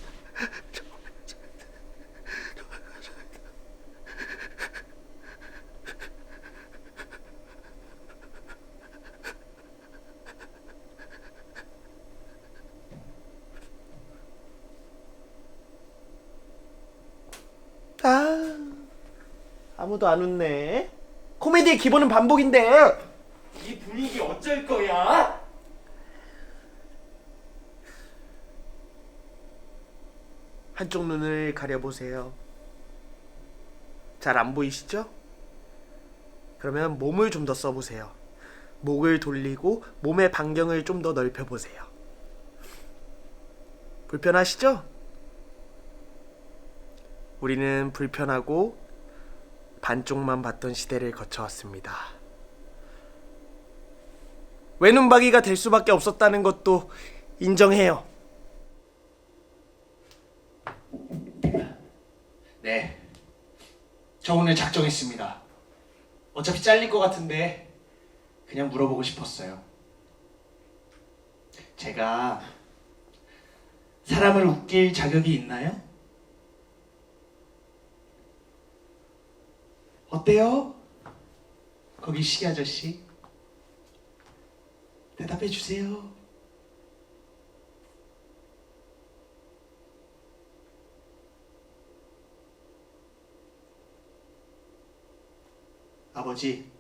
아무도 안 웃네. 코미디의 기본은 반복인데. 이 분위기 어쩔 거야? 한쪽 눈을 가려보세요. 잘 안 보이시죠? 그러면 몸을 좀 더 써보세요. 목을 돌리고 몸의 반경을 좀 더 넓혀보세요. 불편하시죠? 우리는 불편하고 반쪽만 봤던 시대를 거쳐왔습니다. 외눈박이가 될 수밖에 없었다는 것도 인정해요. 네, 저 오늘 작정했습니다. 어차피 잘릴 것 같은데 그냥 물어보고 싶었어요. 제가 사람을 웃길 자격이 있나요? 어때요? 거기 시계 아저씨, 대답해 주세요. 아버지,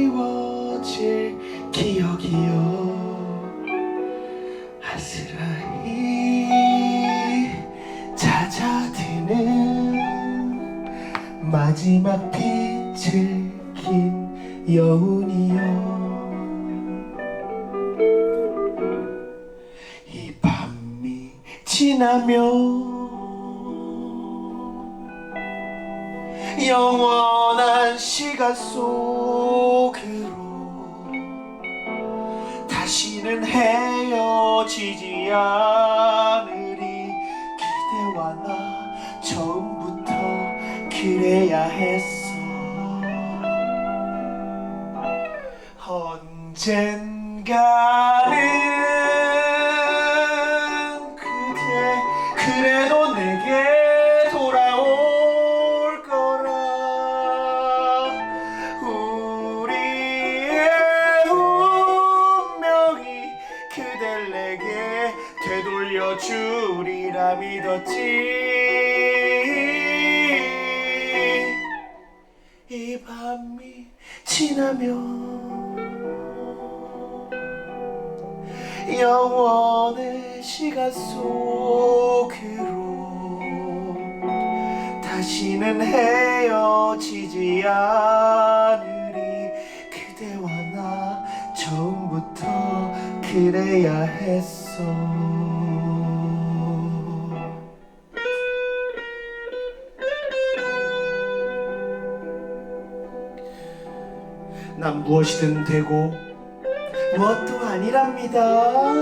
지워질 기억이요 아스라이 잦아드는 마지막 빛을 긴 여운이요 이 밤이 지나면 영원한 시간 속으로 다시는 헤어지지 않으리 그대와 나 처음부터 그래야 했어 언젠가는 그대 그래도 내게 돌아올 거라 우리의 운명이 그댈 내게 되돌려 주리라 믿었지 이 밤이 지나면 영원의 시간 속으로 다시는 헤어지지 않으리 그대와 나 처음부터 그래야 했어 난 무엇이든 되고 무엇도 아니랍니다.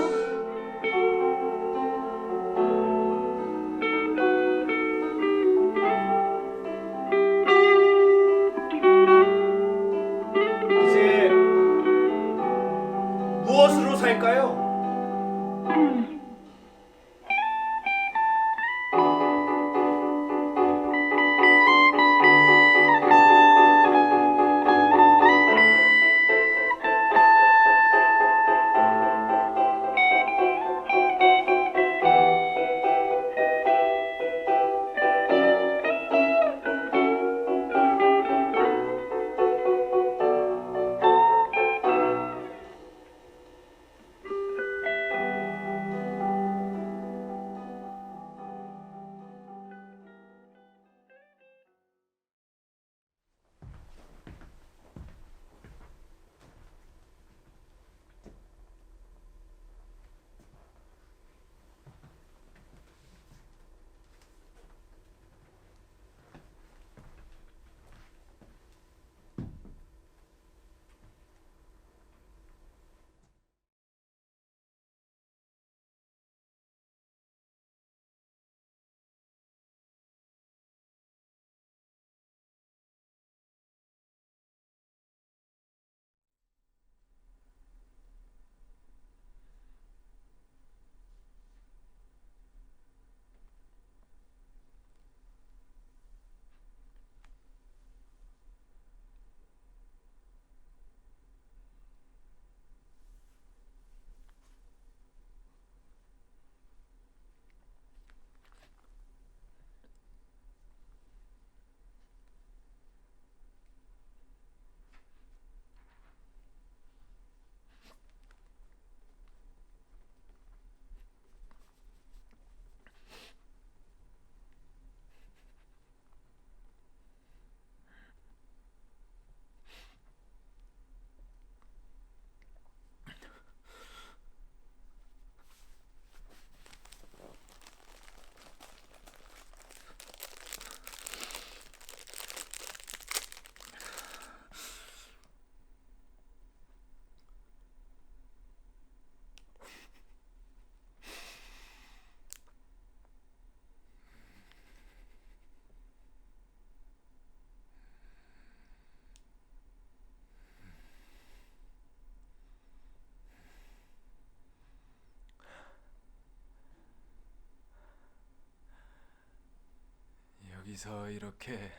여기서 이렇게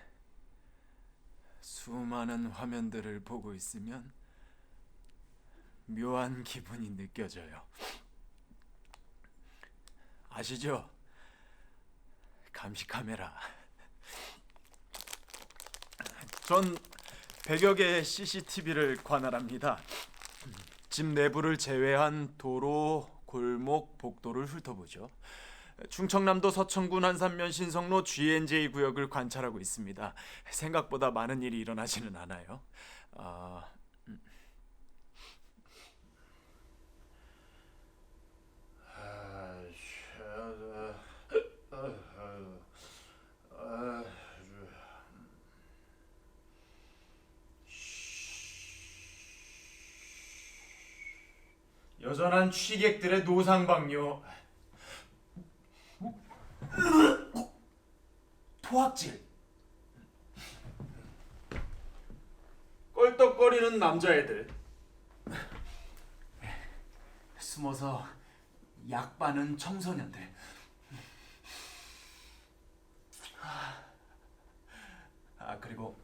수많은 화면들을 보고 있으면 묘한 기분이 느껴져요. 아시죠? 감시 카메라. 전 100여 개의 CCTV를 관할합니다. 집 내부를 제외한 도로, 골목, 복도를 훑어보죠. 충청남도 서천군 한산면 신성로 GNJ 구역을 관찰하고 있습니다. 생각보다 많은 일이 일어나지는 않아요. 여전한 취객들의 노상방뇨, 토악질, 껄떡거리는 남자애들, 숨어서 약 바는 청소년들, 그리고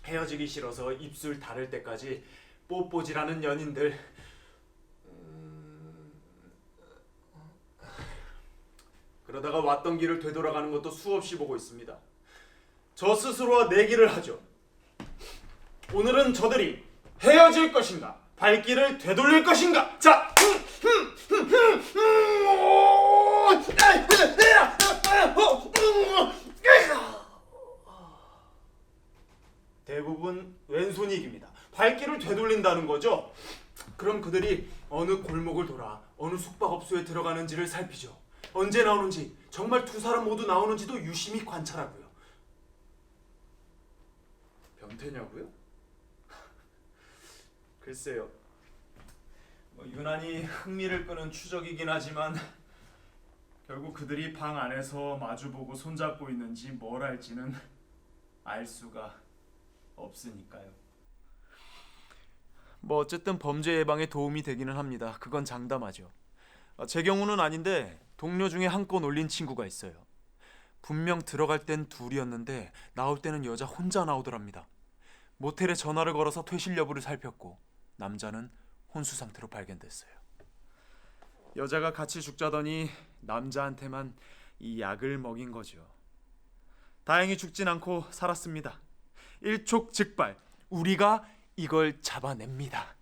헤어지기 싫어서 입술 닳을 때까지 뽀뽀질하는 연인들. 그러다가 왔던 길을 되돌아가는 것도 수없이 보고 있습니다. 저 스스로와 내기를 하죠. 오늘은 저들이 헤어질 것인가, 발길을 되돌릴 것인가. 자, 대부분 왼손이 이깁니다. 발길을 되돌린다는 거죠. 그럼 그들이 어느 골목을 돌아 어느 숙박업소에 들어가는지를 살피죠. 언제 나오는지, 정말 두 사람 모두 나오는지도 유심히 관찰하고요. 변태냐고요? 글쎄요. 유난히 흥미를 끄는 추적이긴 하지만 결국 그들이 방 안에서 마주보고 손잡고 있는지 뭘 할지는 알 수가 없으니까요. 어쨌든 범죄 예방에 도움이 되기는 합니다. 그건 장담하죠. 제 경우는 아닌데 동료 중에 한건 올린 친구가 있어요. 분명 들어갈 땐 둘이었는데 나올 때는 여자 혼자 나오더랍니다. 모텔에 전화를 걸어서 퇴실 여부를 살폈고 남자는 혼수 상태로 발견됐어요. 여자가 같이 죽자더니 남자한테만 이 약을 먹인 거죠. 다행히 죽진 않고 살았습니다. 일촉즉발, 우리가 이걸 잡아냅니다.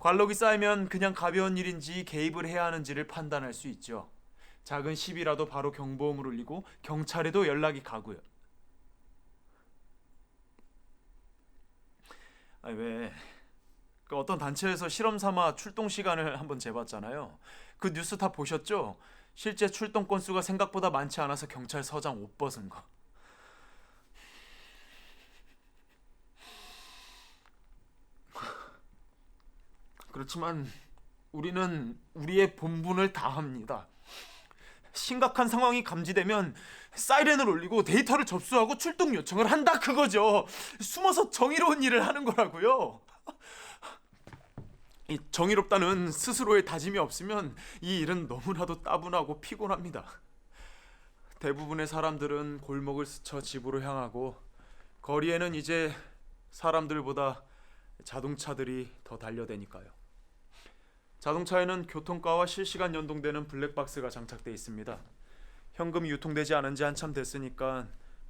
관록이 쌓이면 그냥 가벼운 일인지 개입을 해야 하는지를 판단할 수 있죠. 작은 시비라도 바로 경보음을 울리고 경찰에도 연락이 가고요. 그 어떤 단체에서 실험 삼아 출동 시간을 한번 재봤잖아요. 그 뉴스 다 보셨죠? 실제 출동 건수가 생각보다 많지 않아서 경찰서장 옷 벗은 거. 그렇지만 우리는 우리의 본분을 다합니다. 심각한 상황이 감지되면 사이렌을 울리고 데이터를 접수하고 출동 요청을 한다, 그거죠. 숨어서 정의로운 일을 하는 거라고요. 이 정의롭다는 스스로의 다짐이 없으면 이 일은 너무나도 따분하고 피곤합니다. 대부분의 사람들은 골목을 스쳐 집으로 향하고 거리에는 이제 사람들보다 자동차들이 더 달려대니까요. 자동차에는 교통과와 실시간 연동되는 블랙박스가 장착돼 있습니다. 현금이 유통되지 않은 지 한참 됐으니까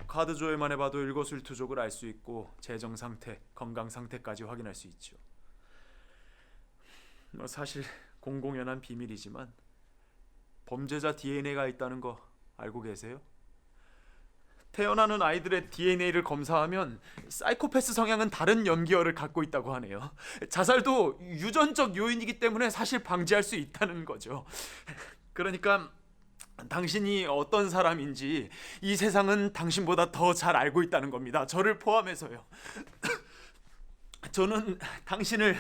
카드 조회만 해봐도 일거수일투족을 알 수 있고 재정 상태, 건강 상태까지 확인할 수 있죠. 사실 공공연한 비밀이지만 범죄자 DNA가 있다는 거 알고 계세요? 태어나는 아이들의 DNA를 검사하면 사이코패스 성향은 다른 연기어를 갖고 있다고 하네요. 자살도 유전적 요인이기 때문에 사실 방지할 수 있다는 거죠. 그러니까 당신이 어떤 사람인지 이 세상은 당신보다 더 잘 알고 있다는 겁니다. 저를 포함해서요. 저는 당신을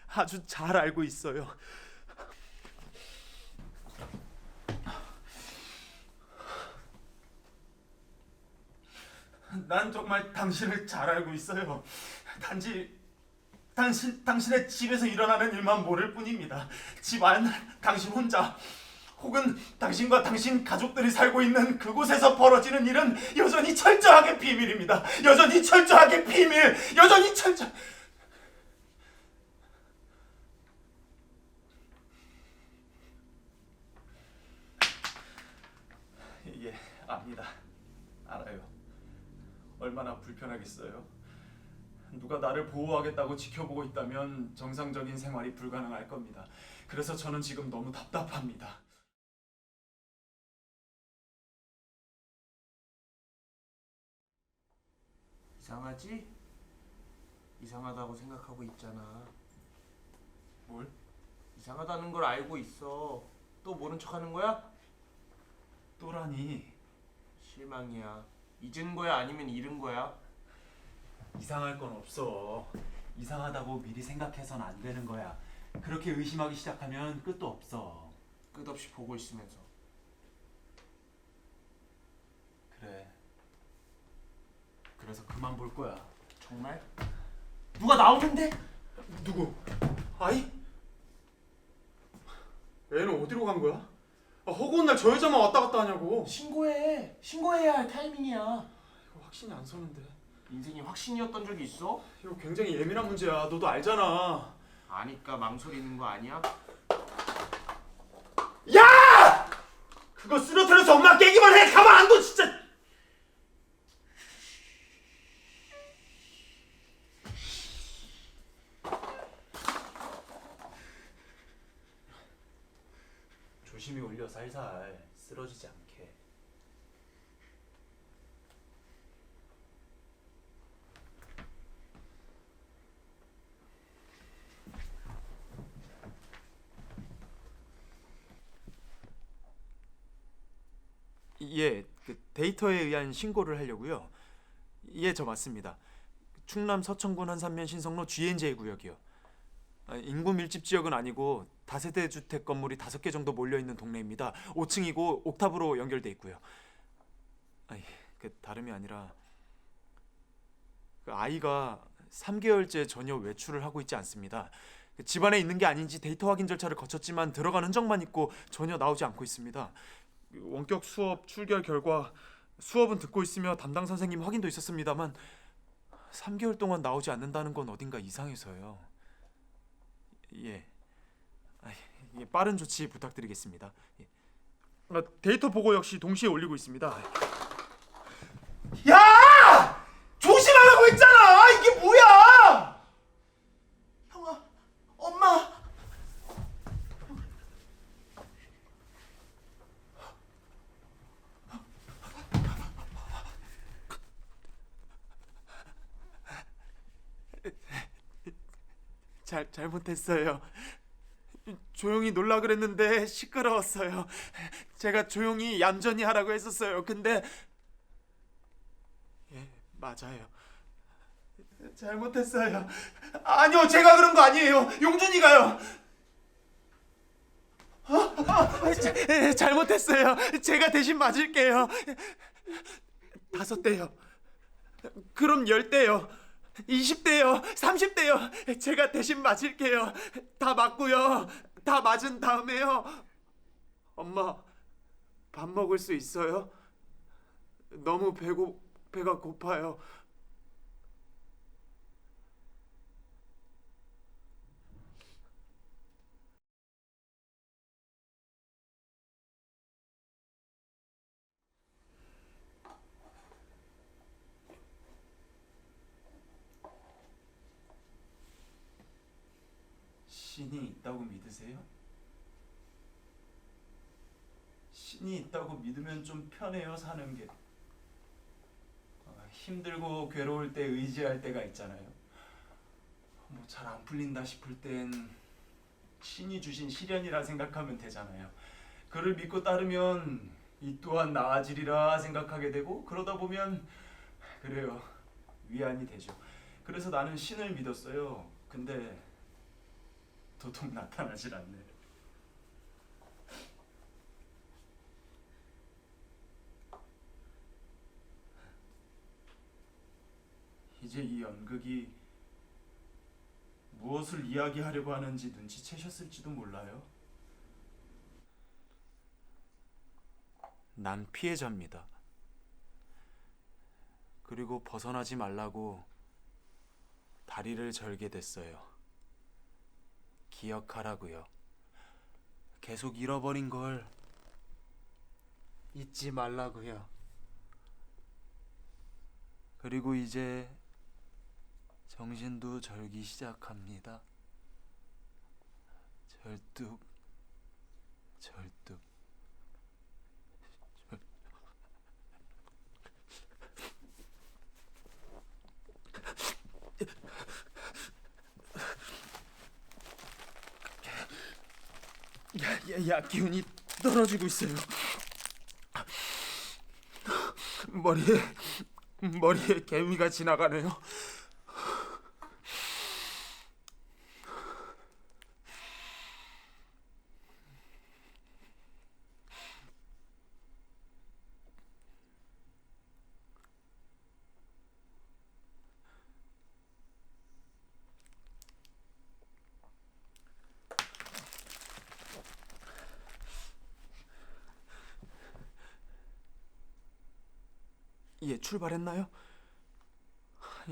아주 잘 알고 있어요. 난 정말 당신을 잘 알고 있어요. 단지 당신의 집에서 일어나는 일만 모를 뿐입니다. 집 안 당신 혼자 혹은 당신과 당신 가족들이 살고 있는 그곳에서 벌어지는 일은 여전히 철저하게 비밀입니다. 여전히 철저하게 비밀. 여전히 철저. 예, 압니다. 알아요. 얼마나 불편하겠어요. 누가 나를 보호하겠다고 지켜보고 있다면 정상적인 생활이 불가능할 겁니다. 그래서 저는 지금 너무 답답합니다. 이상하지? 이상하다고 생각하고 있잖아. 뭘? 이상하다는 걸 알고 있어. 또 모른 척하는 거야? 또라니. 실망이야. 잊은 거야 아니면 잃은 거야? 이상할 건 없어. 이상하다고 미리 생각해선 안 되는 거야. 그렇게 의심하기 시작하면 끝도 없어. 끝없이 보고 있으면서. 그래. 그래서 그만 볼 거야. 정말? 누가 나오는데? 누구? 아이? 애는 어디로 간 거야? 허구한 날 저 여자만 왔다 갔다 하냐고. 신고해. 신고해야 할 타이밍이야. 이거 확신이 안 서는데. 인생이 확신이었던 적이 있어? 이거 굉장히 예민한 문제야. 너도 알잖아. 아니까 망설이는 거 아니야? 야! 그거 쓰러뜨려서 엄마 깨기만 해. 가만 안 둬 진짜. 조심히 올려 살살. 쓰러지지 않게. 예, 그 데이터에 의한 신고를 하려고요. 예, 저 맞습니다. 충남 서천군 한산면 신성로 GNJ 구역이요. 인구 밀집 지역은 아니고 다세대 주택 건물이 5개 정도 몰려 있는 동네입니다. 5층이고 옥탑으로 연결돼 있고요. 그 다름이 아니라 그 아이가 3개월째 전혀 외출을 하고 있지 않습니다. 집안에 있는 게 아닌지 데이터 확인 절차를 거쳤지만 들어간 흔적만 있고 전혀 나오지 않고 있습니다. 원격 수업 출결 결과 수업은 듣고 있으며 담당 선생님 확인도 있었습니다만 3개월 동안 나오지 않는다는 건 어딘가 이상해서요. 예, 빠른 조치 부탁드리겠습니다. 예. 데이터 보고 역시 동시에 올리고 있습니다. 야! 조심하라고 했잖아! 이게 뭐야! 형아, 엄마. 잘못했어요. 조용히 놀라 그랬는데 시끄러웠어요. 제가 조용히 얌전히 하라고 했었어요. 근데 예, 맞아요. 잘못했어요. 아니요, 제가 그런 거 아니에요. 용준이가요. 잘못했어요. 제가 대신 맞을게요. 5대요. 그럼 10대요. 20대요. 30대요. 제가 대신 맞을게요. 다 맞고요. 다 맞은 다음에요. 엄마, 밥 먹을 수 있어요? 너무 배가 고파요. 신이 있다고 믿으세요? 신이 있다고 믿으면 좀 편해요, 사는 게. 힘들고 괴로울 때 의지할 때가 있잖아요. 뭐 잘 안 풀린다 싶을 땐 신이 주신 시련이라 생각하면 되잖아요. 그를 믿고 따르면 이 또한 나아지리라 생각하게 되고, 그러다 보면 그래요, 위안이 되죠. 그래서 나는 신을 믿었어요. 근데 도통 나타나질 않네. 이제 이 연극이 무엇을 이야기하려고 하는지 눈치채셨을지도 몰라요. 난 피해자입니다. 그리고 벗어나지 말라고 다리를 절게 됐어요. 기억하라고요. 계속 잃어버린 걸 잊지 말라고요. 그리고 이제 정신도 절기 시작합니다. 절뚝, 절뚝. 약 기운이 떨어지고 있어요. 머리에 개미가 지나가네요. 예, 출발했나요?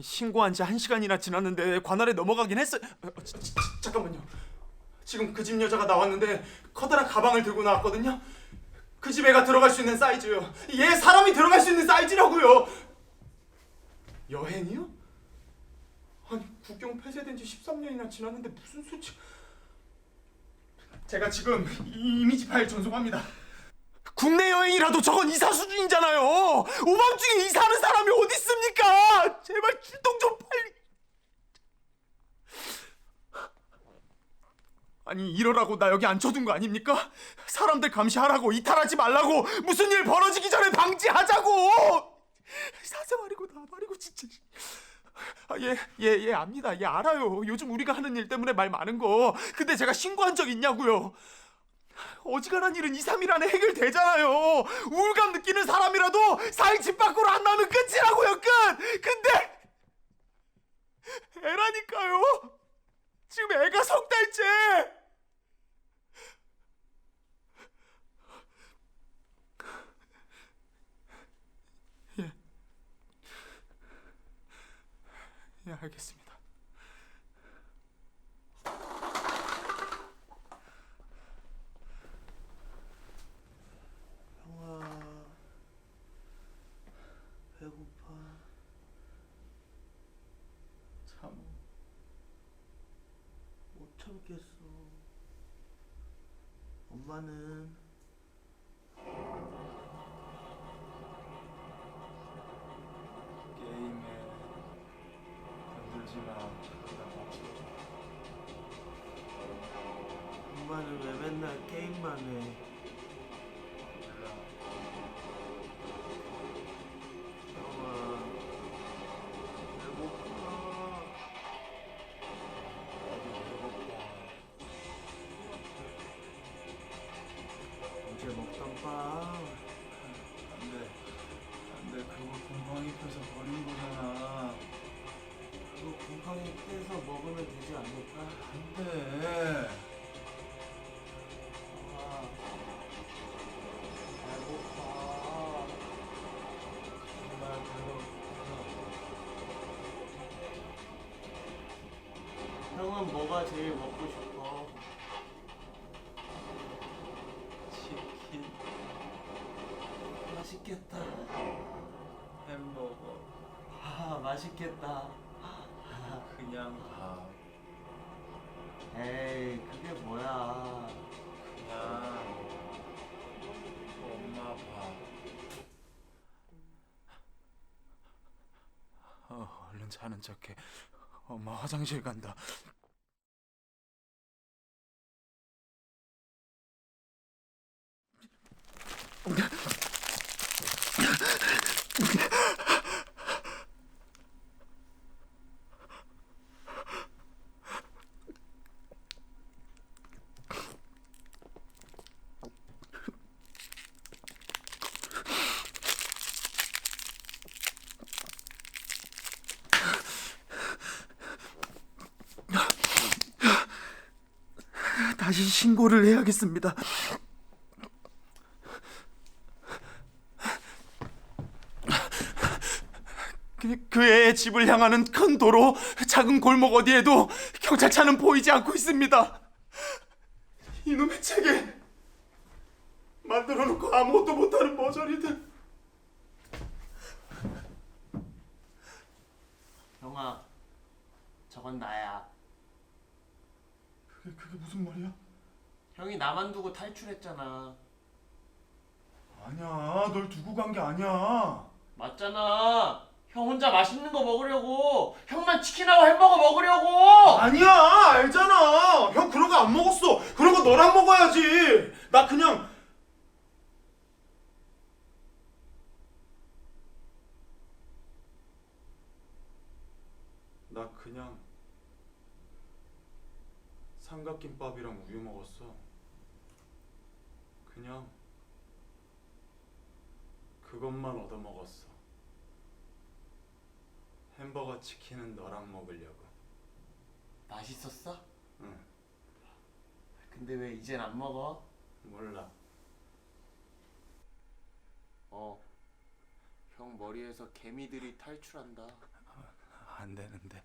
신고한 지 1시간이나 지났는데 관할에 넘어가긴 했어요. 잠깐만요. 지금 그 집 여자가 나왔는데 커다란 가방을 들고 나왔거든요. 그 집 애가 들어갈 수 있는 사이즈요. 얘 사람이 들어갈 수 있는 사이즈라고요. 여행이요? 아니, 국경 폐쇄된 지 13년이나 지났는데 무슨 수치... 제가 지금 이미지 파일 전송합니다. 국내 여행이라도 저건 이사 수준이잖아요. 오밤중에 이사하는 사람이 어디 있습니까? 제발 출동 좀 빨리. 아니, 이러라고 나 여기 앉혀둔 거 아닙니까? 사람들 감시하라고, 이탈하지 말라고, 무슨 일 벌어지기 전에 방지하자고. 사생활이고 나발이고 진짜. 얘 압니다. 얘 알아요. 요즘 우리가 하는 일 때문에 말 많은 거. 근데 제가 신고한 적 있냐고요. 어지간한 일은 2, 3일 안에 해결되잖아요. 우울감 느끼는 사람이라도 4일 집 밖으로 안 나오면 끝이라고요. 끝! 근데 애라니까요. 지금 애가 3달째. 예, 알겠습니다. 배고파. 못 참겠어. 엄마는 게임에 건들지 마. 엄마는 왜 맨날 게임만 해? 형아, 배고파. 어제 먹던 빵. 안돼, 그거 곰팡이 펴서 버린 거잖아. 그거 곰팡이 떼서 먹으면 되지 않을까? 안돼. 형아, 배고파. 정말 배고파. 형은 뭐가 제일 먹고 싶어? 치킨, 맛있겠다. 햄버거. 아, 맛있겠다. 그냥 밥, 에이, 그게 뭐야. 그냥 엄마 밥. 얼른 자는 척해. 엄마 화장실 간다. 다시 신고를 해야겠습니다. 그 애의 집을 향하는 큰 도로, 작은 골목 어디에도 경찰차는 보이지 않고 있습니다. 이놈의 책에 만들어 놓고 아무것도 못하는 머저리들. 형아, 저건 나야. 그게 무슨 말이야? 형이 나만 두고 탈출했잖아. 아니야, 널 두고 간 게 아니야. 맞잖아. 형 혼자 맛있는 거 먹으려고. 형만 치킨하고 햄버거 먹으려고. 아니야, 알잖아. 형 그런 거 안 먹었어. 그런 거 너랑 먹어야지. 나 그냥 삼각김밥이랑 우유 먹었어. 그냥 그것만 얻어 먹었어. 햄버거 치킨은 너랑 먹으려고. 맛있었어? 응. 근데 왜 이젠 안 먹어? 몰라. 형 머리에서 개미들이 탈출한다. 안 되는데.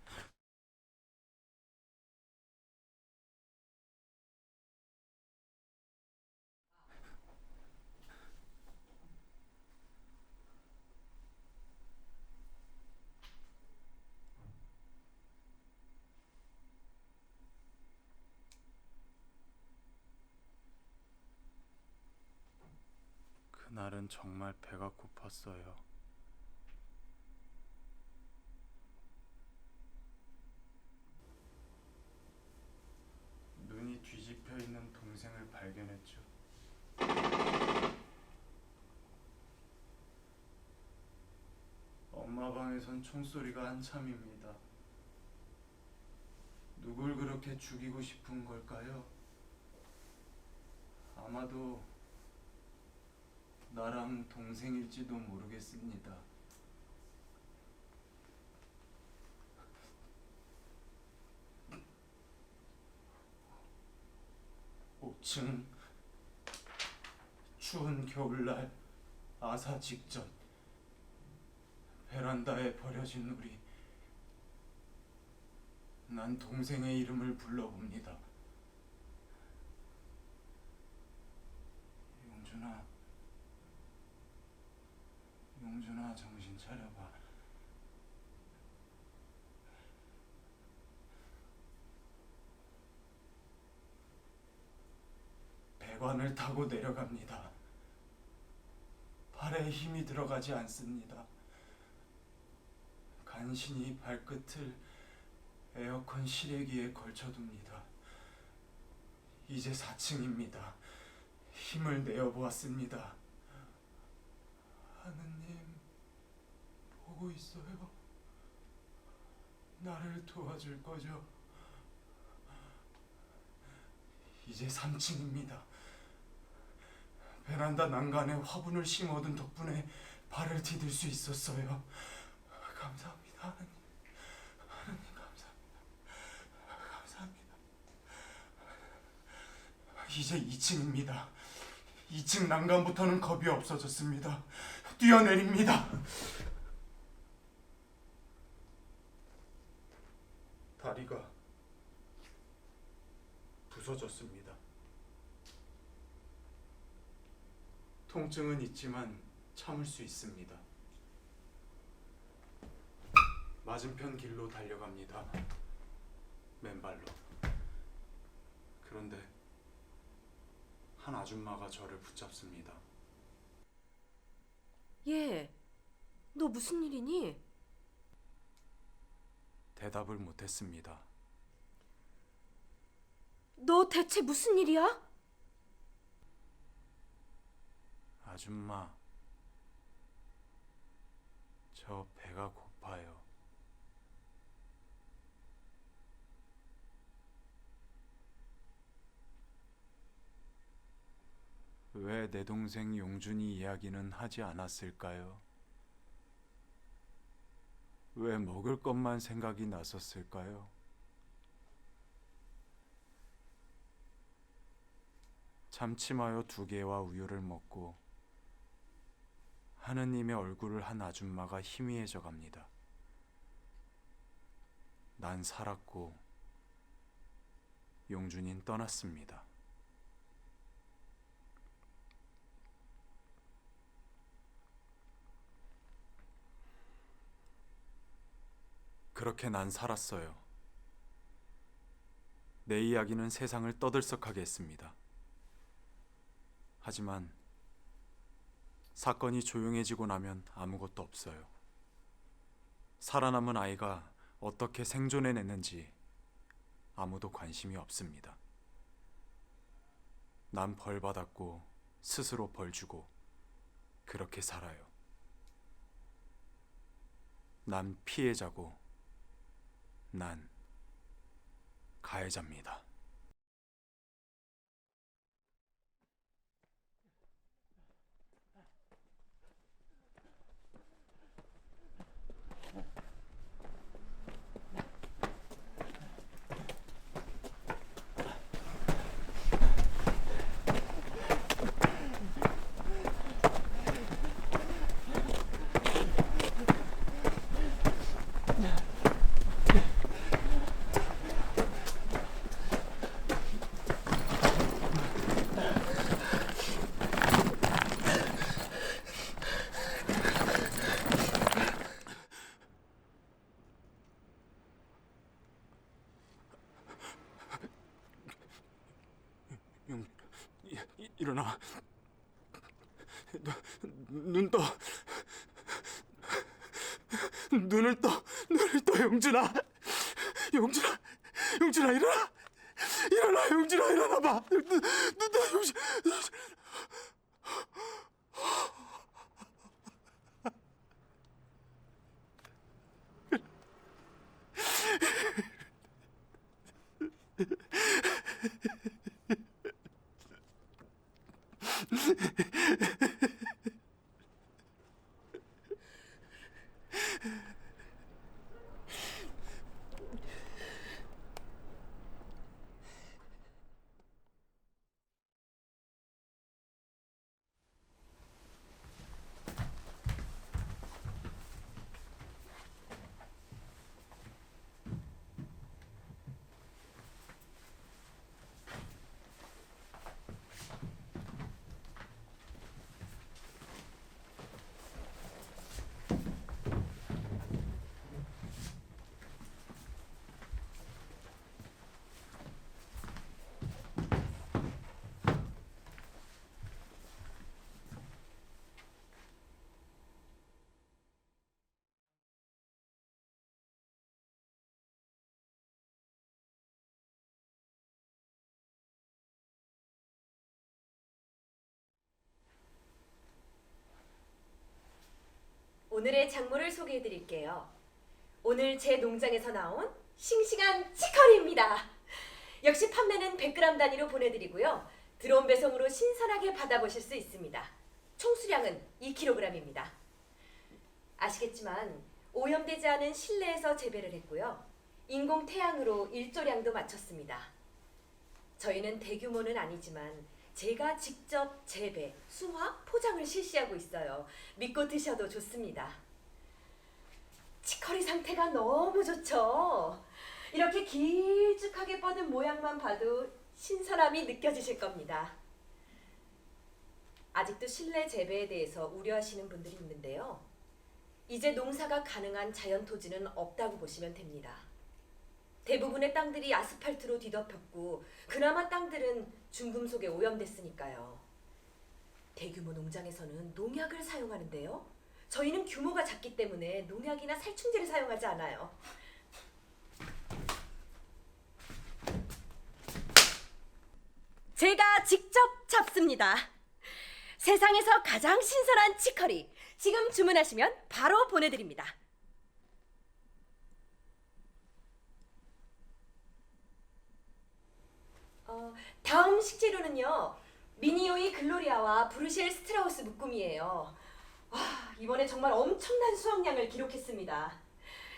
그날은 정말 배가 고팠어요. 눈이 뒤집혀 있는 동생을 발견했죠. 엄마 방에선 총소리가 한참입니다. 누굴 그렇게 죽이고 싶은 걸까요? 아마도 나랑 동생일지도 모르겠습니다. 층 추운 겨울날 아사 직전 베란다에 버려진 우리. 난 동생의 이름을 불러봅니다. 용준아, 용준아, 정신 차려봐. 배관을 타고 내려갑니다. 발에 힘이 들어가지 않습니다. 간신히 발끝을 에어컨 실외기에 걸쳐둡니다. 이제 4층입니다. 힘을 내어보았습니다. 하느님, 보고 있어요. 나를 도와줄 거죠. 이제 3층입니다. 베란다 난간에 화분을 심어둔 덕분에 발을 디딜 수 있었어요. 감사합니다, 하느님. 하느님, 감사합니다. 감사합니다. 이제 2층입니다. 2층 난간부터는 겁이 없어졌습니다. 뛰어내립니다. 다리가 부서졌습니다. 통증은 있지만 참을 수 있습니다. 맞은편 길로 달려갑니다. 맨발로. 그런데 한 아줌마가 저를 붙잡습니다. 얘, 너 무슨 일이니? 대답을 못했습니다. 너 대체 무슨 일이야? 아줌마, 저 배가 고파요. 왜 내 동생 용준이 이야기는 하지 않았을까요? 왜 먹을 것만 생각이 났었을까요? 참치마요 2개와 우유를 먹고 하느님의 얼굴을 한 아줌마가 희미해져 갑니다. 난 살았고 용준인 떠났습니다. 그렇게 난 살았어요. 내 이야기는 세상을 떠들썩하게 했습니다. 하지만 사건이 조용해지고 나면 아무것도 없어요. 살아남은 아이가 어떻게 생존해냈는지 아무도 관심이 없습니다. 난 벌 받았고 스스로 벌 주고 그렇게 살아요. 난 피해자고 난 가해자입니다. 일어나. 눈 떠. 눈을 떠. 눈을 떠, 용준아. 용준아 일어나. 일어나, 용준아 일어나 봐. 눈 떠, 용준. 오늘의 작물을 소개해 드릴게요. 오늘 제 농장에서 나온 싱싱한 치커리입니다. 역시 판매는 100g 단위로 보내드리고요. 드론 배송으로 신선하게 받아보실 수 있습니다. 총 수량은 2kg입니다. 아시겠지만 오염되지 않은 실내에서 재배를 했고요. 인공 태양으로 일조량도 맞췄습니다. 저희는 대규모는 아니지만 제가 직접 재배, 수화, 포장을 실시하고 있어요. 믿고 드셔도 좋습니다. 치커리 상태가 너무 좋죠? 이렇게 길쭉하게 뻗은 모양만 봐도 신선함이 느껴지실 겁니다. 아직도 실내 재배에 대해서 우려하시는 분들이 있는데요. 이제 농사가 가능한 자연 토지는 없다고 보시면 됩니다. 대부분의 땅들이 아스팔트로 뒤덮였고 그나마 땅들은 중금속에 오염됐으니까요. 대규모 농장에서는 농약을 사용하는데요. 저희는 규모가 작기 때문에 농약이나 살충제를 사용하지 않아요. 제가 직접 잡습니다. 세상에서 가장 신선한 치커리. 지금 주문하시면 바로 보내드립니다. 다음 식재료는요. 미니오이 글로리아와 브루셀 스트라우스 묶음이에요. 와, 이번에 정말 엄청난 수확량을 기록했습니다.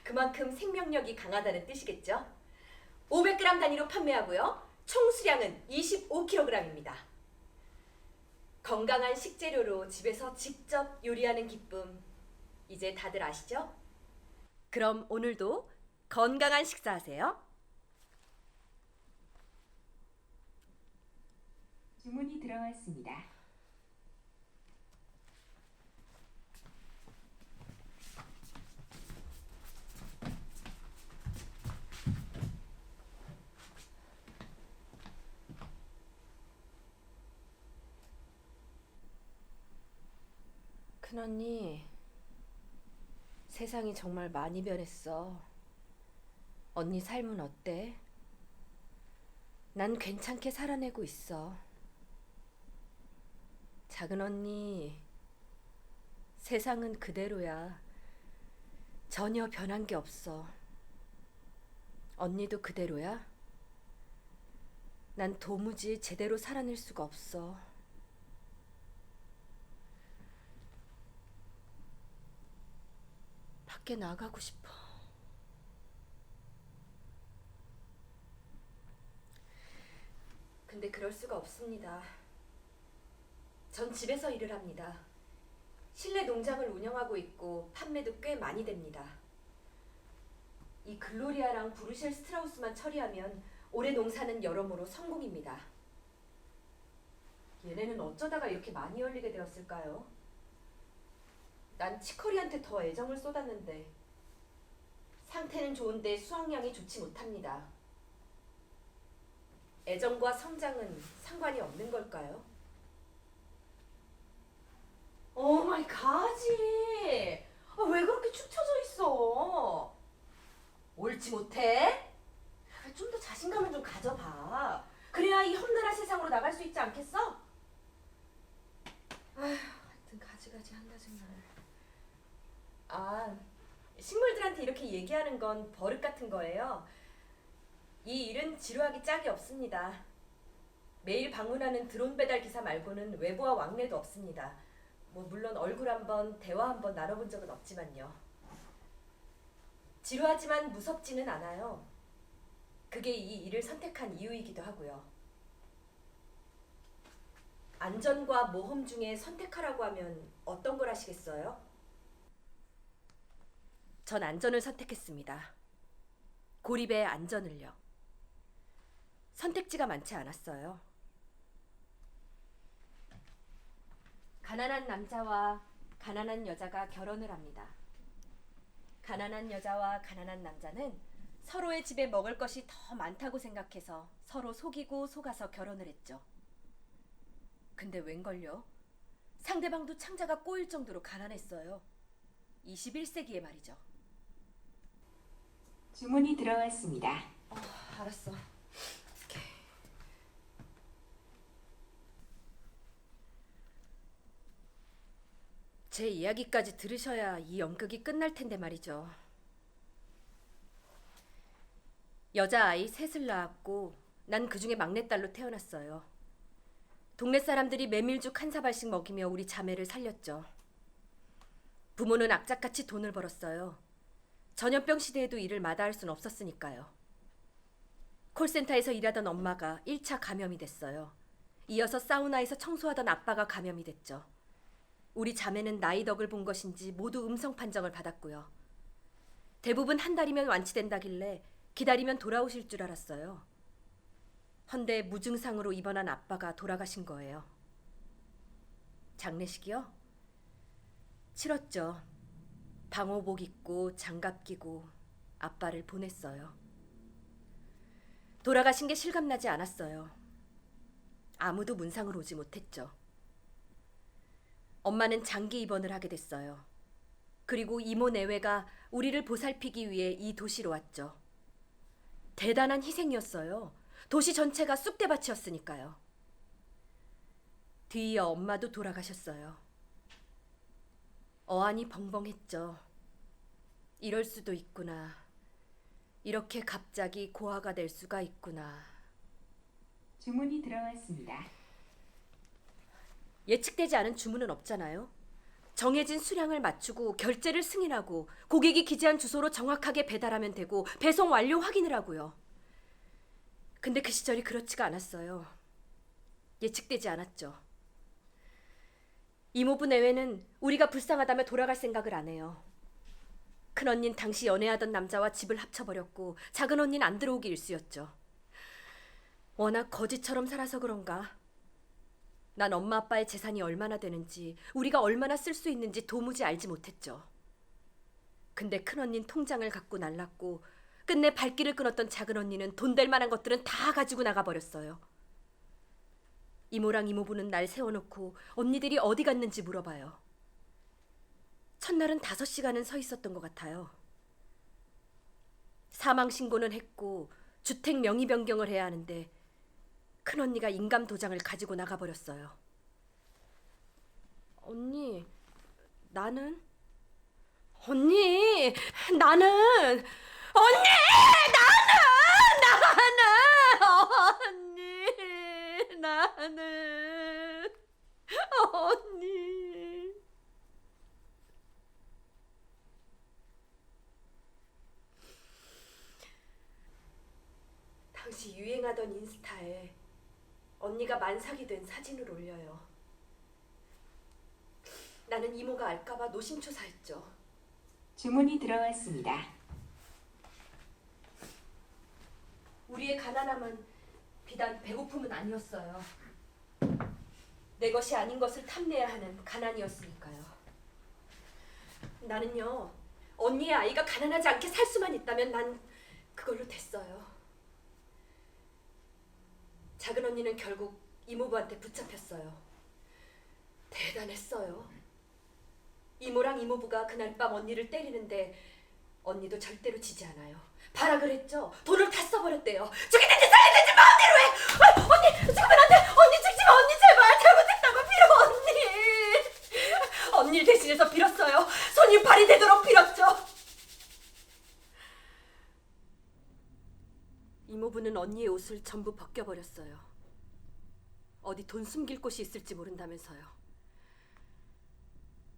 그만큼 생명력이 강하다는 뜻이겠죠? 500g 단위로 판매하고요. 총 수량은 25kg입니다. 건강한 식재료로 집에서 직접 요리하는 기쁨, 이제 다들 아시죠? 그럼 오늘도 건강한 식사하세요. 주문이 들어왔습니다. 큰언니, 세상이 정말 많이 변했어. 언니 삶은 어때? 난 괜찮게 살아내고 있어. 작은 언니, 세상은 그대로야. 전혀 변한 게 없어. 언니도 그대로야? 난 도무지 제대로 살아낼 수가 없어. 밖에 나가고 싶어. 근데 그럴 수가 없습니다. 전 집에서 일을 합니다. 실내 농장을 운영하고 있고 판매도 꽤 많이 됩니다. 이 글로리아랑 브루셀 스트라우스만 처리하면 올해 농사는 여러모로 성공입니다. 얘네는 어쩌다가 이렇게 많이 열리게 되었을까요? 난 치커리한테 더 애정을 쏟았는데 상태는 좋은데 수확량이 좋지 못합니다. 애정과 성장은 상관이 없는 걸까요? 오 마이 가지! 왜 그렇게 축 처져 있어? 옳지 못해? 좀 더 자신감을 좀 가져봐. 그래야 이 험난한 세상으로 나갈 수 있지 않겠어? 아휴, 하여튼 가지가지 한다 정말. 아, 식물들한테 이렇게 얘기하는 건 버릇 같은 거예요. 이 일은 지루하기 짝이 없습니다. 매일 방문하는 드론 배달 기사 말고는 외부와 왕래도 없습니다. 물론 얼굴 한번 대화 한번 나눠본 적은 없지만요. 지루하지만 무섭지는 않아요. 그게 이 일을 선택한 이유이기도 하고요. 안전과 모험 중에 선택하라고 하면 어떤 걸 하시겠어요? 전 안전을 선택했습니다. 고립의 안전을요. 선택지가 많지 않았어요. 가난한 남자와 가난한 여자가 결혼을 합니다. 가난한 여자와 가난한 남자는 서로의 집에 먹을 것이 더 많다고 생각해서 서로 속이고 속아서 결혼을 했죠. 근데 웬걸요? 상대방도 창자가 꼬일 정도로 가난했어요. 21세기에 말이죠. 주문이 들어왔습니다. 알았어. 제 이야기까지 들으셔야 이 연극이 끝날 텐데 말이죠. 여자아이 셋을 낳았고 난 그중에 막내딸로 태어났어요. 동네 사람들이 메밀죽 한 사발씩 먹이며 우리 자매를 살렸죠. 부모는 악착같이 돈을 벌었어요. 전염병 시대에도 일을 마다할 순 없었으니까요. 콜센터에서 일하던 엄마가 1차 감염이 됐어요. 이어서 사우나에서 청소하던 아빠가 감염이 됐죠. 우리 자매는 나이 덕을 본 것인지 모두 음성 판정을 받았고요. 대부분 한 달이면 완치된다길래 기다리면 돌아오실 줄 알았어요. 헌데 무증상으로 입원한 아빠가 돌아가신 거예요. 장례식이요? 치렀죠. 방호복 입고 장갑 끼고 아빠를 보냈어요. 돌아가신 게 실감나지 않았어요. 아무도 문상을 오지 못했죠. 엄마는 장기 입원을 하게 됐어요. 그리고 이모 내외가 우리를 보살피기 위해 이 도시로 왔죠. 대단한 희생이었어요. 도시 전체가 쑥대밭이었으니까요. 뒤이어 엄마도 돌아가셨어요. 어안이 벙벙했죠. 이럴 수도 있구나. 이렇게 갑자기 고아가 될 수가 있구나. 주문이 들어왔습니다. 예측되지 않은 주문은 없잖아요. 정해진 수량을 맞추고 결제를 승인하고 고객이 기재한 주소로 정확하게 배달하면 되고 배송 완료 확인을 하고요. 근데 그 시절이 그렇지가 않았어요. 예측되지 않았죠. 이모부 내외는 우리가 불쌍하다며 돌아갈 생각을 안 해요. 큰 언니는 당시 연애하던 남자와 집을 합쳐버렸고 작은 언니는 안 들어오기 일쑤였죠. 워낙 거지처럼 살아서 그런가 난 엄마 아빠의 재산이 얼마나 되는지 우리가 얼마나 쓸 수 있는지 도무지 알지 못했죠. 근데 큰 언니는 통장을 갖고 날랐고 끝내 발길을 끊었던 작은 언니는 돈 될 만한 것들은 다 가지고 나가버렸어요. 이모랑 이모부는 날 세워놓고 언니들이 어디 갔는지 물어봐요. 첫날은 5시간은 서 있었던 것 같아요. 사망 신고는 했고 주택 명의 변경을 해야 하는데 큰 언니가 인감 도장을 가지고 나가버렸어요. 언니, 나는 언니, 나는 언니. 당시 유행하던 인스타에 언니가 만삭이 된 사진을 올려요. 나는 이모가 알까봐 노심초사했죠. 주문이 들어왔습니다. 우리의 가난함은 비단 배고픔은 아니었어요. 내 것이 아닌 것을 탐내야 하는 가난이었으니까요. 나는요, 언니의 아이가 가난하지 않게 살 수만 있다면 난 그걸로 됐어요. 작은 언니는 결국 이모부한테 붙잡혔어요. 대단했어요. 이모랑 이모부가 그날 밤 언니를 때리는데 언니도 절대로 지지 않아요. 봐라 그랬죠? 돈을 다 써버렸대요. 죽이든지 살리든지 마음대로 해! 언니! 죽으면 안 돼! 언니 죽지 마! 언니 제발! 잘못했다고 빌어! 언니! 언니를 대신해서 빌었어요. 손이 발이 되도록 빌었죠. 이모부는 언니의 옷을 전부 벗겨버렸어요. 어디 돈 숨길 곳이 있을지 모른다면서요.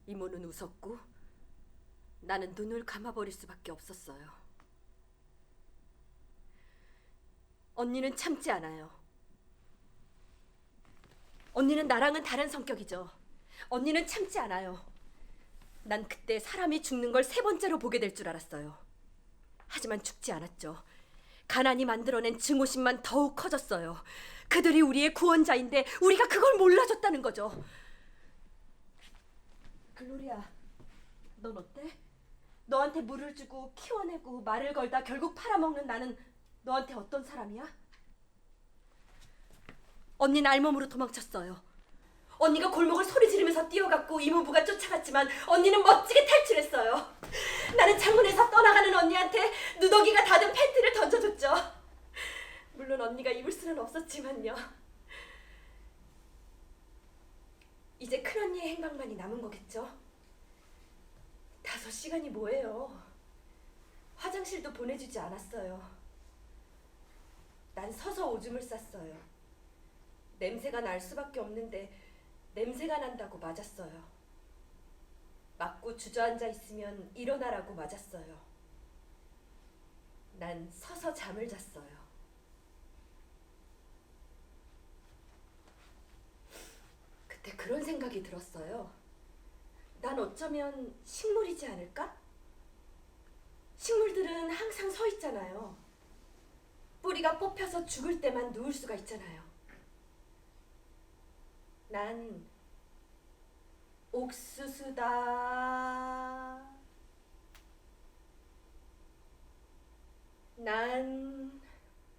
이모는 웃었고 나는 눈을 감아버릴 수밖에 없었어요. 언니는 참지 않아요. 언니는 나랑은 다른 성격이죠. 언니는 참지 않아요. 난 그때 사람이 죽는 걸 3번째로 보게 될 줄 알았어요. 하지만 죽지 않았죠. 가난이 만들어낸 증오심만 더욱 커졌어요. 그들이 우리의 구원자인데 우리가 그걸 몰라줬다는 거죠. 글로리아, 넌 어때? 너한테 물을 주고 키워내고 말을 걸다 결국 팔아먹는 나는 너한테 어떤 사람이야? 언니는 알몸으로 도망쳤어요. 언니가 골목을 소리 지르면서 뛰어갔고 이모부가 쫓아갔지만 언니는 멋지게 탈출했어요. 나는 창문에서 떠나가는 언니한테 누더기가 닫은 팬티를 던져줬죠. 물론 언니가 입을 수는 없었지만요. 이제 큰언니의 행방만이 남은 거겠죠? 5시간이 뭐예요? 화장실도 보내주지 않았어요. 난 서서 오줌을 쌌어요. 냄새가 날 수밖에 없는데 냄새가 난다고 맞았어요. 맞고 주저앉아 있으면 일어나라고 맞았어요. 난 서서 잠을 잤어요. 그때 그런 생각이 들었어요. 난 어쩌면 식물이지 않을까? 식물들은 항상 서 있잖아요. 뿌리가 뽑혀서 죽을 때만 누울 수가 있잖아요. 난 옥수수다. 난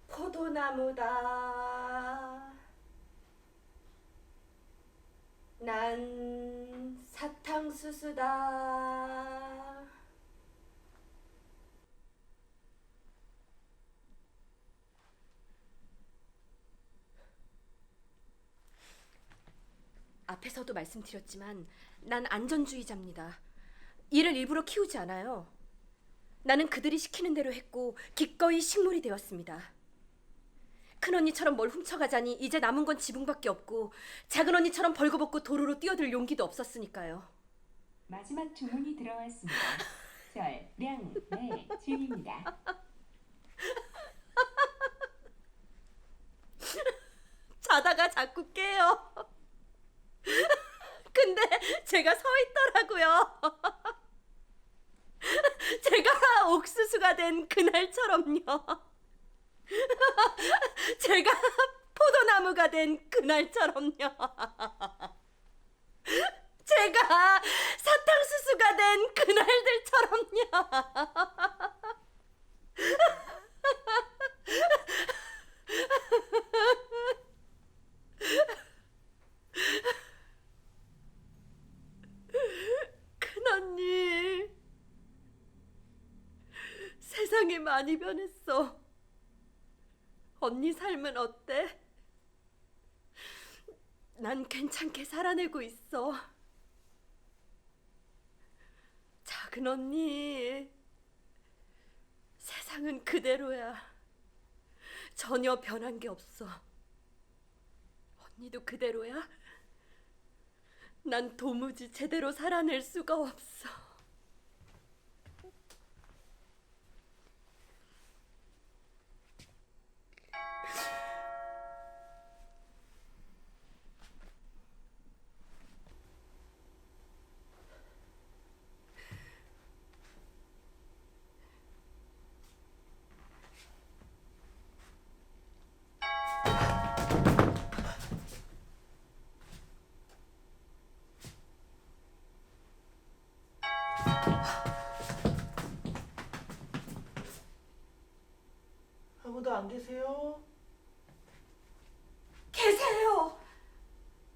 포도나무다. 난 사탕수수다. 앞에서도 말씀드렸지만 난 안전주의자입니다. 이를 일부러 키우지 않아요. 나는 그들이 시키는 대로 했고 기꺼이 식물이 되었습니다. 큰언니처럼 뭘 훔쳐가자니 이제 남은 건 지붕밖에 없고 작은언니처럼 벌거벗고 도로로 뛰어들 용기도 없었으니까요. 마지막 주문이 들어왔습니다. 네, 주입니다. 자다가 자꾸 깨요. 근데 제가 서 있더라고요. 제가 옥수수가 된 그날처럼요. 제가 포도나무가 된 그날처럼요. 제가 사탕수수가 된 그날들처럼요. 큰언니, 세상이 많이 변했어. 언니 삶은 어때? 난 괜찮게 살아내고 있어. 작은 언니, 세상은 그대로야. 전혀 변한 게 없어. 언니도 그대로야? 난 도무지 제대로 살아낼 수가 없어. 아무도 안 계세요? 계세요.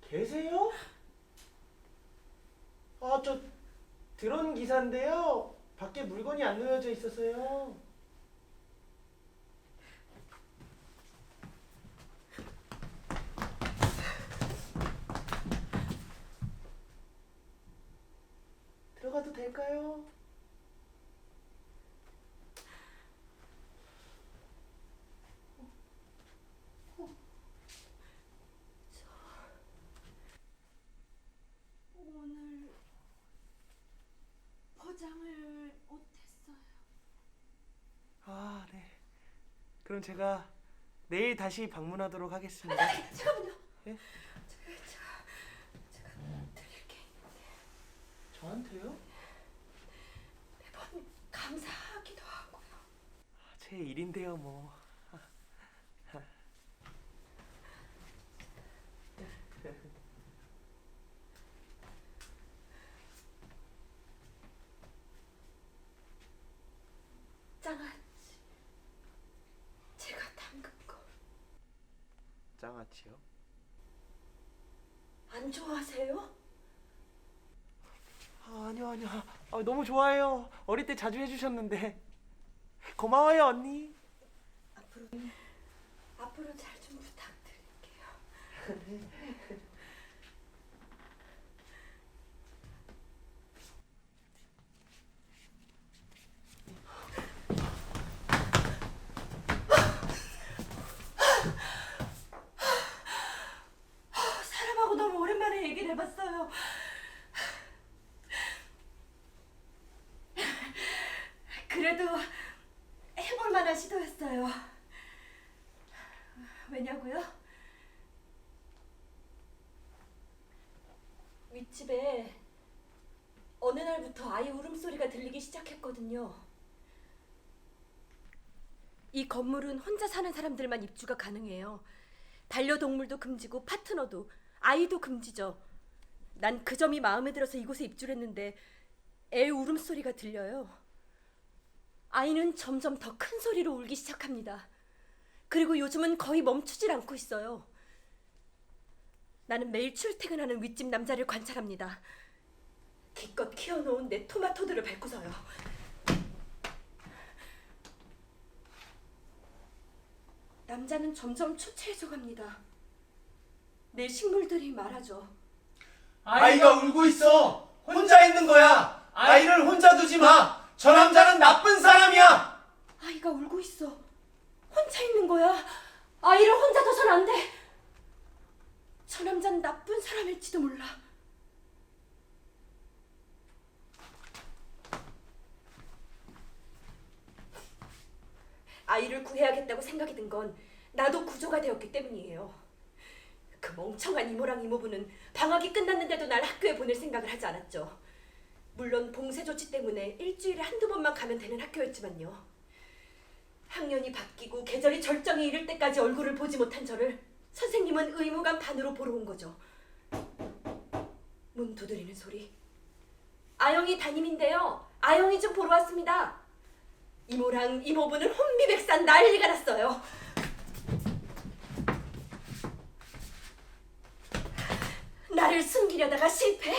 계세요? 아, 저 들어온 기사인데요. 밖에 물건이 안 놓여져 있어서요. 들어가도 될까요? 오늘 포장을 못했어요. 아, 네. 그럼 제가 내일 다시 방문하도록 하겠습니다. 잠깐만요. 예? 제가 드릴 게 있는데 저한테요? 매번 감사하기도 하고요. 제 일인데요, 뭐. 장아찌, 제가 담근 거 장아찌요? 안 좋아하세요? 아, 아니요. 아, 너무 좋아해요. 어릴 때 자주 해주셨는데. 고마워요, 언니. 앞으로 잘 좀 부탁드릴게요. 사람하고 너무 오랜만에 얘기를 해봤어요. 그래도 해볼 만한 시도였어요. 왜냐고요? 윗집에 어느 날부터 아이 울음소리가 들리기 시작했거든요. 이 건물은 혼자 사는 사람들만 입주가 가능해요. 반려동물도 금지고 파트너도, 아이도 금지죠. 난 그 점이 마음에 들어서 이곳에 입주를 했는데 애 울음소리가 들려요. 아이는 점점 더 큰 소리로 울기 시작합니다. 그리고 요즘은 거의 멈추질 않고 있어요. 나는 매일 출퇴근하는 윗집 남자를 관찰합니다. 기껏 키워놓은 내 토마토들을 밟고서요. 남자는 점점 초췌해져갑니다. 내 식물들이 말하죠. 아이가 울고 있어. 혼자 있는 거야. 아이를 혼자 두지 마. 저 남자는 나쁜 사람이야. 아이가 울고 있어. 혼자 있는 거야. 아이를 혼자 둬선 안 돼. 저 남자는 나쁜 사람일지도 몰라. 아이를 구해야겠다고 생각이 든 건 나도 구조가 되었기 때문이에요. 그 멍청한 이모랑 이모부는 방학이 끝났는데도 날 학교에 보낼 생각을 하지 않았죠. 물론 봉쇄 조치 때문에 일주일에 한두 번만 가면 되는 학교였지만요. 학년이 바뀌고 계절이 절정에 이를 때까지 얼굴을 보지 못한 저를 선생님은 의무감 반으로 보러 온 거죠. 문 두드리는 소리. 아영이 담임인데요. 아영이 좀 보러 왔습니다. 이모랑 이모부는 혼비백산 난리가 났어요. 나를 숨기려다가 실패?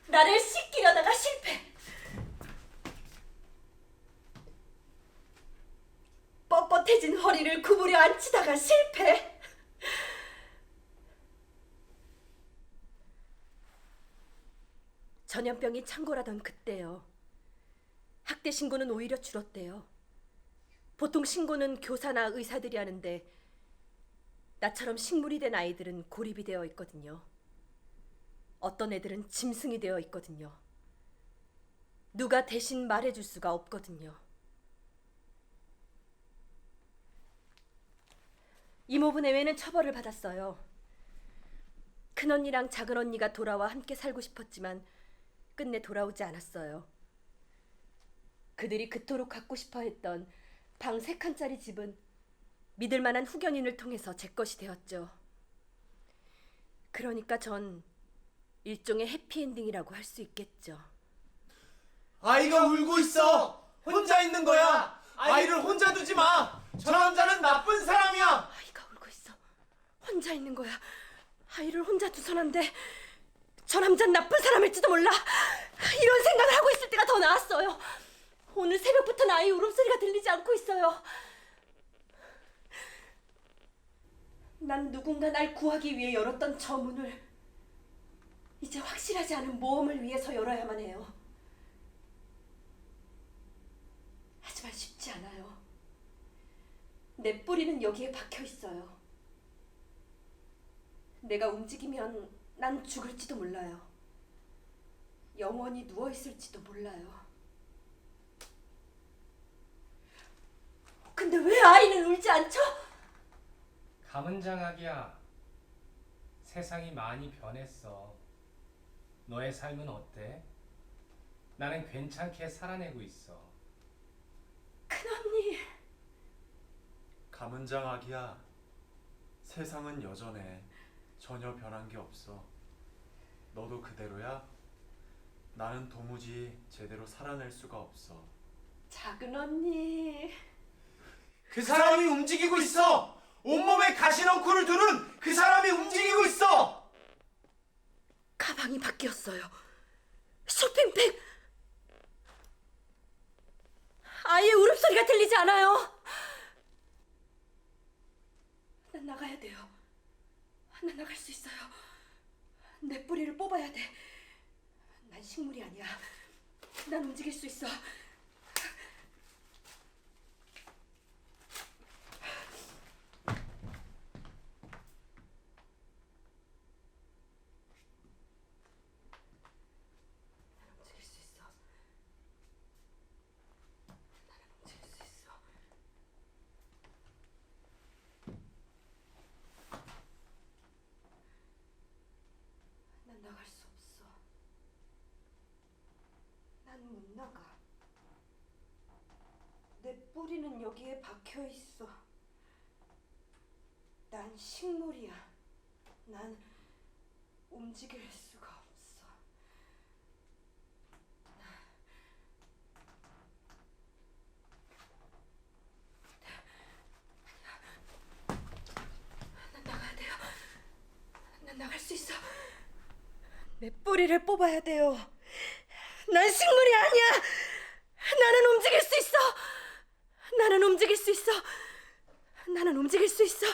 나를 씻기려다가 실패. 뻣뻣해진 허리를 구부려 앉히다가 실패. 전염병이 창궐하던 그때요. 학대 신고는 오히려 줄었대요. 보통 신고는 교사나 의사들이 하는데 나처럼 식물이 된 아이들은 고립이 되어 있거든요. 어떤 애들은 짐승이 되어 있거든요. 누가 대신 말해줄 수가 없거든요. 이모부 내외는 처벌을 받았어요. 큰언니랑 작은언니가 돌아와 함께 살고 싶었지만 끝내 돌아오지 않았어요. 그들이 그토록 갖고 싶어 했던 방 3칸짜리 집은 믿을 만한 후견인을 통해서 제 것이 되었죠. 그러니까 전 일종의 해피엔딩이라고 할 수 있겠죠. 아이가 울고 있어. 혼자 있는 거야. 아이를 혼자 두지 마. 저 남자는 나쁜 사람이야. 아이가 울고 있어. 혼자 있는 거야. 아이를 혼자 두서는데 저 남자는 나쁜 사람일지도 몰라. 이런 생각을 하고 있을 때가 더 나았어요. 오늘 새벽부터는 아이 울음소리가 들리지 않고 있어요. 난 누군가 날 구하기 위해 열었던 저 문을 이제 확실하지 않은 모험을 위해서 열어야만 해요. 하지만 쉽지 않아요. 내 뿌리는 여기에 박혀 있어요. 내가 움직이면 난 죽을지도 몰라요. 영원히 누워있을지도 몰라요. 근데 왜 아이는 울지 않죠? 감은장학이야. 세상이 많이 변했어. 너의 삶은 어때? 나는 괜찮게 살아내고 있어. 큰언니. 감은장악이야. 세상은 여전해. 전혀 변한 게 없어. 너도 그대로야? 나는 도무지 제대로 살아낼 수가 없어. 작은언니. 그 사람이 움직이고 있어. 온몸에 가시넝쿨을 두른 그 사람이 움직이고 있어. 가방이 바뀌었어요. 쇼핑백. 아이의 울음소리가 들리지 않아요. 난 나가야 돼요. 난 나갈 수 있어요. 내 뿌리를 뽑아야 돼. 난 식물이 아니야. 난 움직일 수 있어. 난 나갈 수 없어. 난 못 나가. 내 뿌리는 여기에 박혀 있어. 난 식물이야. 난 움직일 수가 없어. 난 나가야 돼요. 난 나갈 수 있어. 내 뿌리를 뽑아야 돼요. 난 식물이 아니야. 나는 움직일 수 있어. 나는 움직일 수 있어. 나는 움직일 수 있어.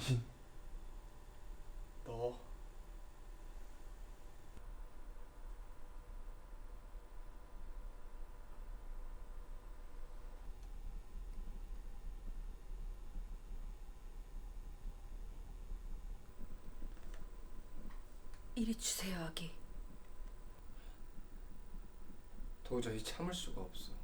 당신, 너 이리 주세요, 아기. 도저히 참을 수가 없어.